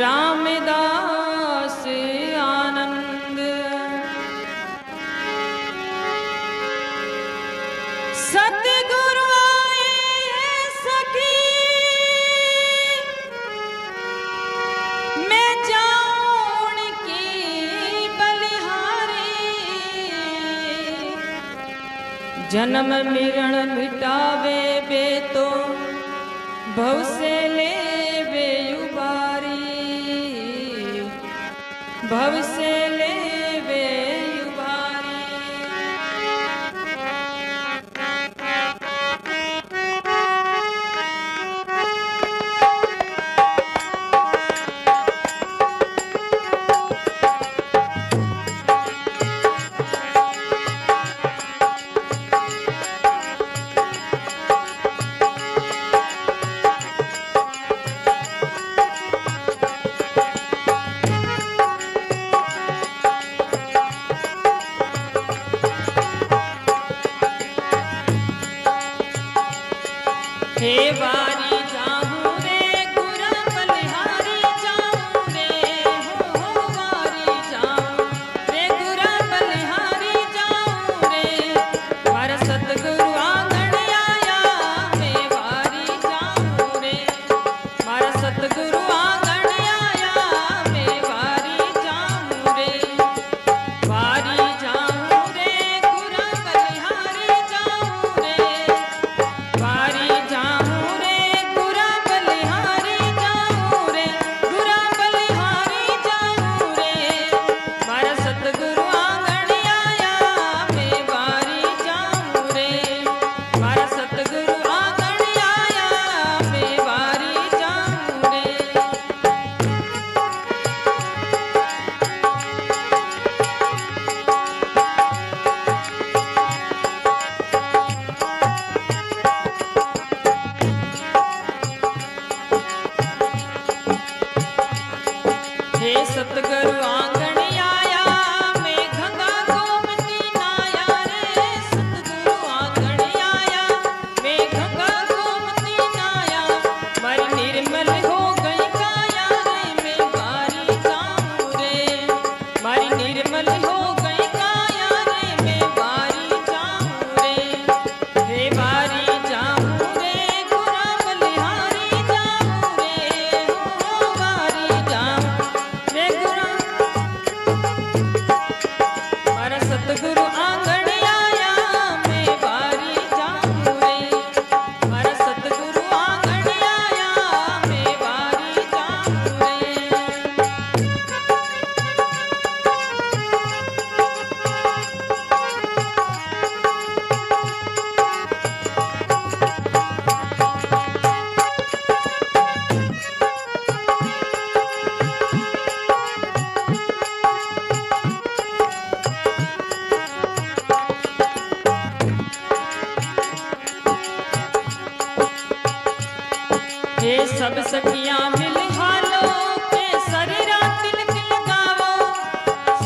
S2: रामदास आनंद। सतगुरु आए सखी मैं जाऊं की बलिहारी। जन्म मरण मिटावे बे तो भव से लेवे उबारी। भव से लेवे उबारी। हे बारी जाऊं रे गुरा बलिहारी जाऊं रे हो बारी जाऊं रे गुरा बलिहारी जाऊं रे। हमारा सतगुरु आंगन आया मैं बारी जाऊं रे। हमारा सतगुरु आंगन आया मैं बारी जाऊं रे। बारी जाऊं रे गुरा बलिहारी जाऊं रे। बारी जाऊं रे गुरा बलिहारी जाऊं रे। गुरा बलिहारी जाऊं रे। हमारा सतगुरु आंगन आया मैं बारी जाऊं रे। हमारा सतगुरु आंगन आया मैं बारी जाऊं रे। हे सतगुरु आंगन आया मैं गंगा गोमती नाया रे। सतगुरु आंगन आया मैं गंगा गोमती नाया। मर निर्मल हो गई काया रे मैं बारी जाऊं रे। मर निर्मल हो गई काया रे मैं बारी जाऊं रे। हे बारी जाऊं रे गुरा बलिहारी जाऊं रे हो बारी जाऊं रे गुरा। हमारा सतगुरु आंगन आया मैं बारी जाऊं रे। हमारा सतगुरु आंगन आया मैं बारी जाऊं रे।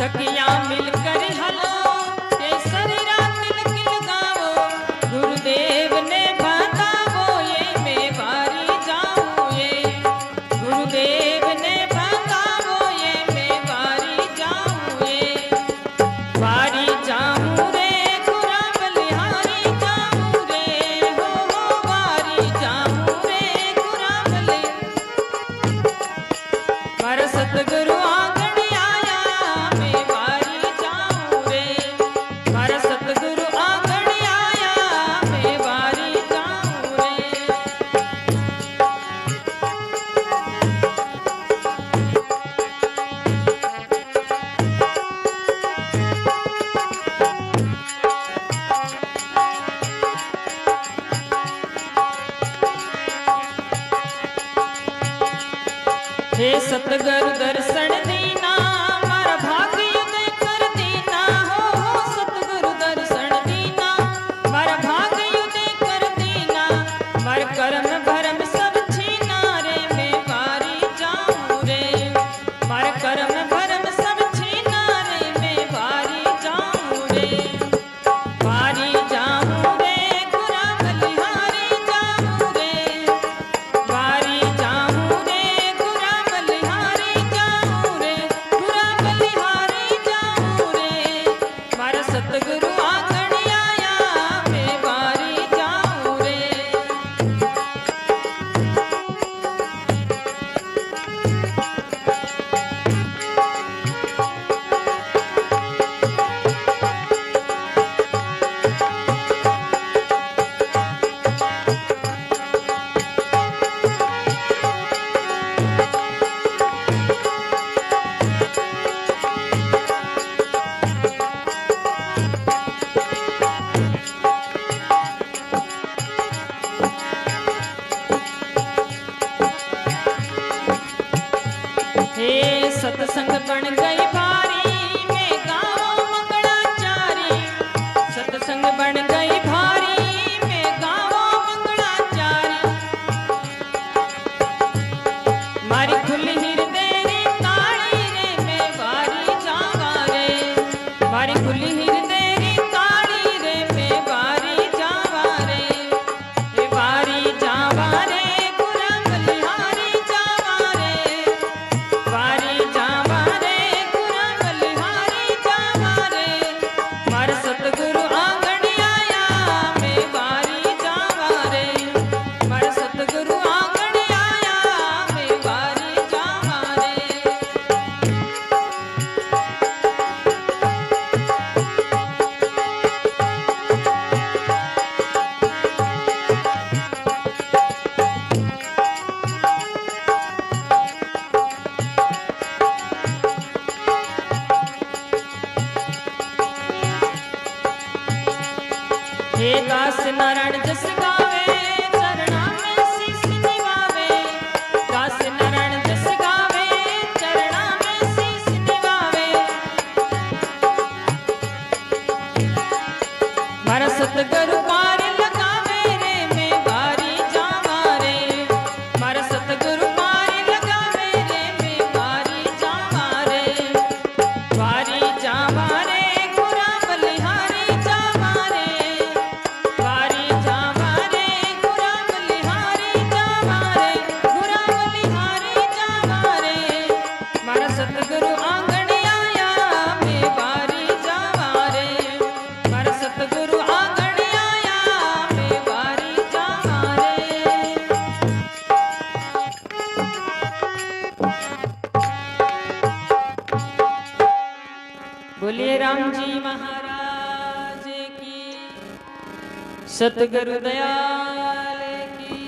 S2: सखियां मिलकर हलो केसरी रात तिलक लगाओ गुरुदेव ने बताओ ये मैं बारी जाऊं ये गुरुदेव ने बताओ ये मैं बारी जाऊं ये बारी जाऊं रे गुरा बलिहारी जाऊं रे हो बारी जाऊं रे गुरा बलि पर सतगुरु आंगन आया मैं बारी जाऊं रे पर सतगुरु आंगन आया मैं बारी जाऊं रे हे सतगुरु दर्शन दीना मारा भाग्य उदय कर दीना हो सतगुरु दर्शन दीना मारा भाग्य उदय कर दीना मार कर्म भरम सब छीना रे मैं बारी जाऊं रे मार कर्म भरम सब छीना रे मैं बारी जाऊं रे बारी जाऊं रे गुरा बलिहारी जाऊं रे बारी जाऊं रे गुरा बलिहारी जाऊं रे गुरा बलिहारी जाऊं रे मारा सतगुरु आंगन आया मैं बारी जाऊं रे हे सत्संग बन गई भारी मैं गाँव मंगलाचारी सत्संग बन गई भारी मैं गाँव मंगलाचारी मारी खुली हृदय रे ताड़ी रे मैं बारी जावा रे मारी खुली हृदय रे ताड़ी रे मैं बारी जावा रे हे बारी जावा रे गुरा बलिहारी जावा रे बारी जावा रे गुरा बलिहारी जावा रे मार सतगुरु आंगन आया मैं बारी जावा रे मार सतगुरु आंगन आया मैं बारी जावा रे हे दास नारायण जस गावे चरणा में शीश निवावे दास नारायण जस गावे चरणा में शीश निवावे मारा सतगुरु पार लगावे रे मैं बारी जावा रे मारा सतगुरु पार लगावे रे मैं बारी जावा रे बारी जावा रे गुरा बलिहारी जावा रे बारी जावा रे गुरा बलिहारी जावा रे गुरा बलिहारी जावा रे मारा सतगुरु आंगन आया मैं बारी जावा रे मारा सतगुरु आंगन आया मैं बारी जावा रे बोलिए राम जी महाराज की सतगुरु दयाल की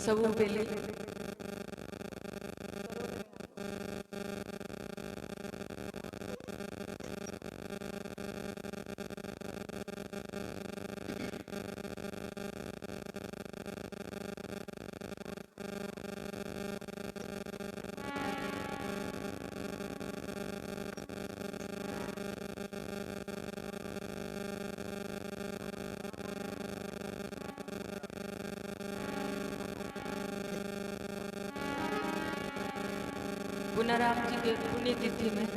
S2: सबू पहले पुनाराम जी के पुण्यतिथि में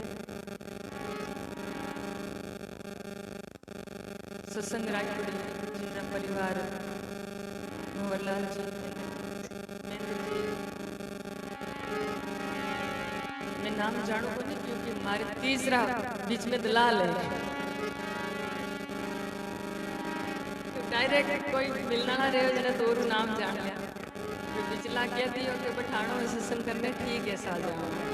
S2: सत्संग रायपुर जिंदा परिवार मोहनलाल जी महेंद्र जी मैं नाम जानू को नहीं क्योंकि हमारे तीसरा बीच में दलाल है तो डायरेक्ट कोई मिलना ना रहे जरा तो और नाम जान लिया तो पिछला क्या दियो कि बठाणों में सत्संग करने ठीक है साल जाओ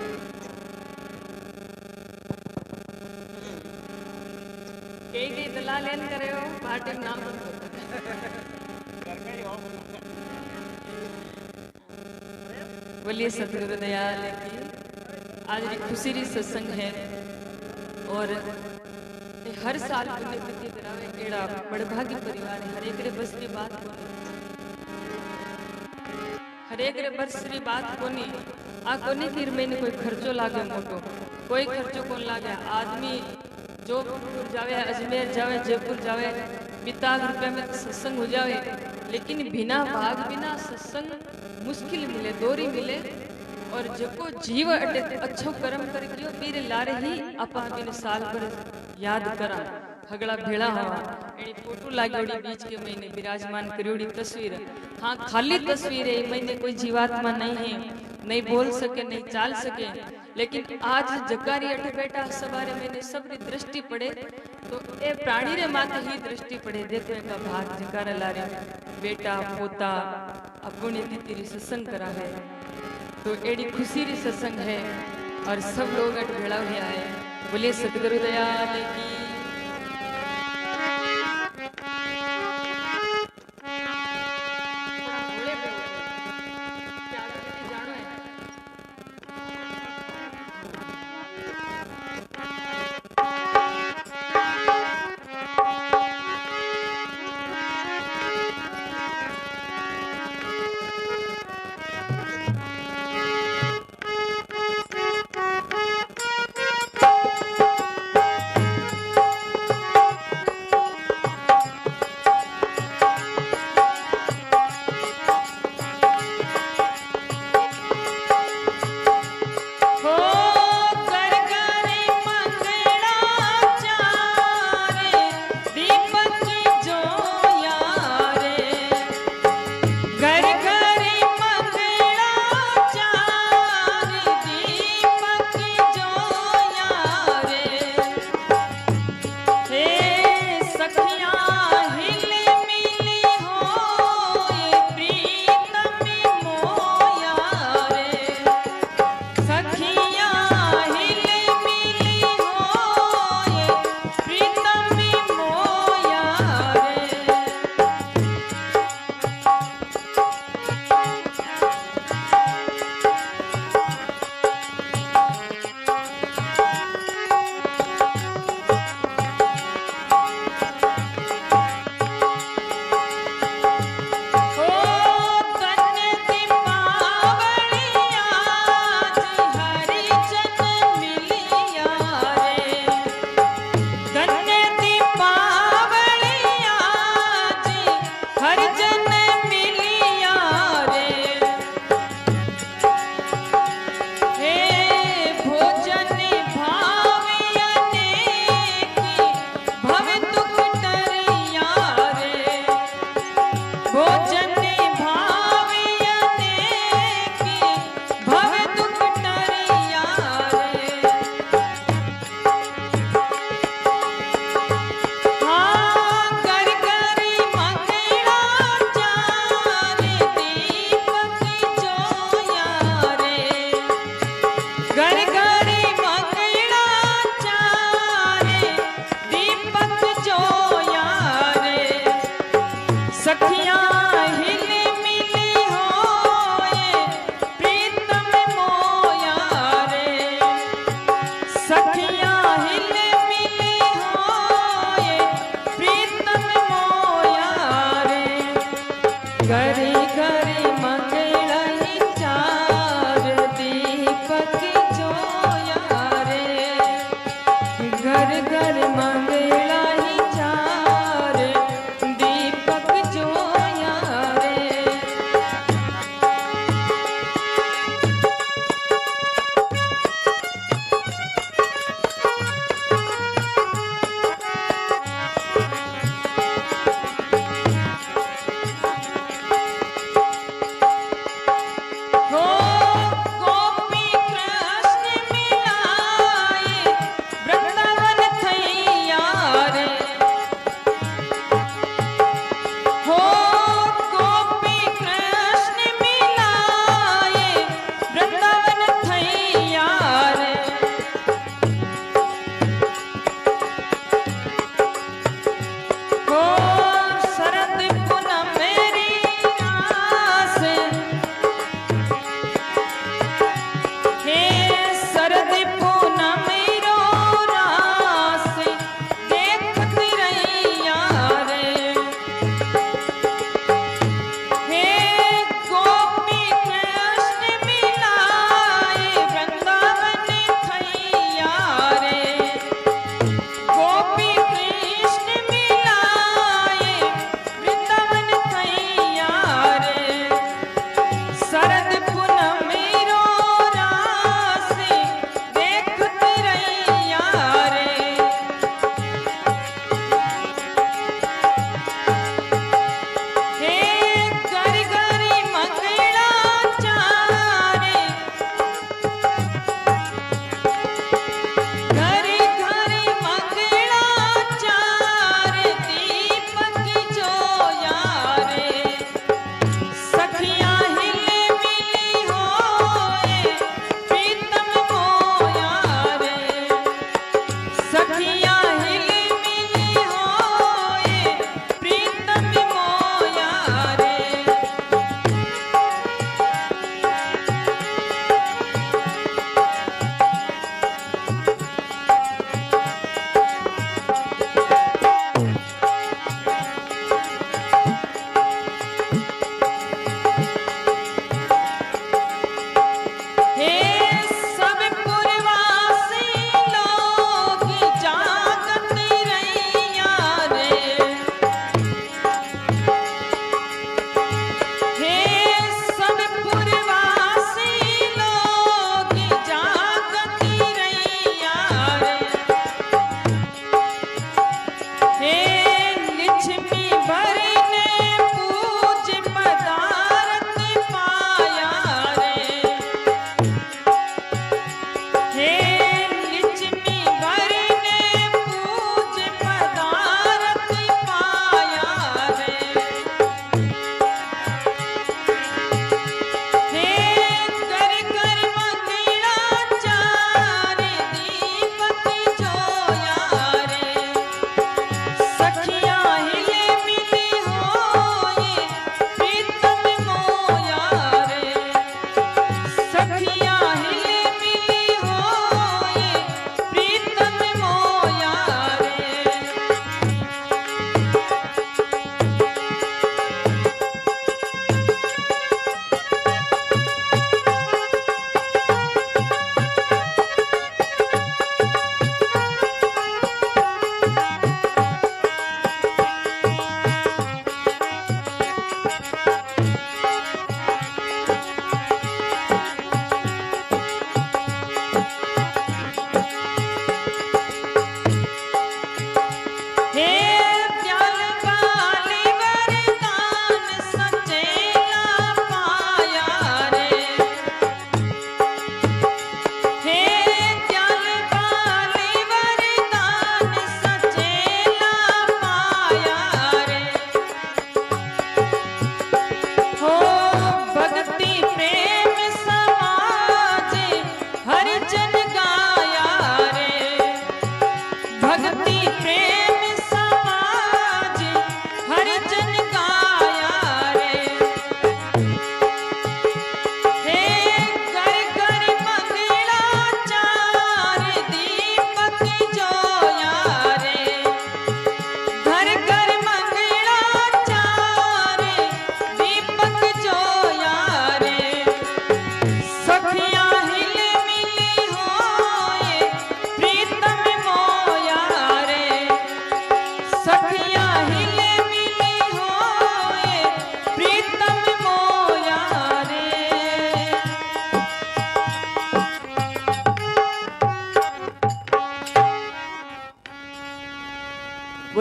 S2: कई दलाल लेन करे हो पार्टी में नाम बोलिए सतगुरु दयाल की आज की खुशी री सत्संग है और हर साल पुण्यतिथि करावे एड़ा बड़भागी परिवार है हर एक रे बस की बात हर एक रे बस री बात कोनी आ कोनी फिर मैंने कोई खर्चो लागे मोटो कोई खर्चो कौन लागे आदमी जोधपुर जावे अजमेर जावे जयपुर जावे 50 रुपये में तो सत्संग हो जावे लेकिन बिना भाग बिना सत्संग मुश्किल मिले दोरी मिले और जको जीव अटे अच्छो कर्म कर कियो बीरे लारे ही आपा बिन साल भर याद करा हगड़ा भेड़ा हवा एनी फोटो लागोड़ी बीच के महीने विराजमान करियोड़ी तस्वीर हाँ खाली तस्वीर है महीने कोई जीवात्मा नहीं है नहीं बोल सके नहीं चाल सके लेकिन आज जकारी अठ बेटा सवारे मैंने सबरी दृष्टि पड़े तो ए प्राणी रे माते ही दृष्टि पड़े देखो का भाग जकारा लारे बेटा पोता अपनी तिथि सत्संग करा है तो एड़ी खुशी री सत्संग है और सब लोग अट भेड़ा हुआ है बोलिए सतगुरु दयाल की
S3: सखियां हिल मिली हो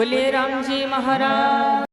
S2: बोलिए राम जी महाराज।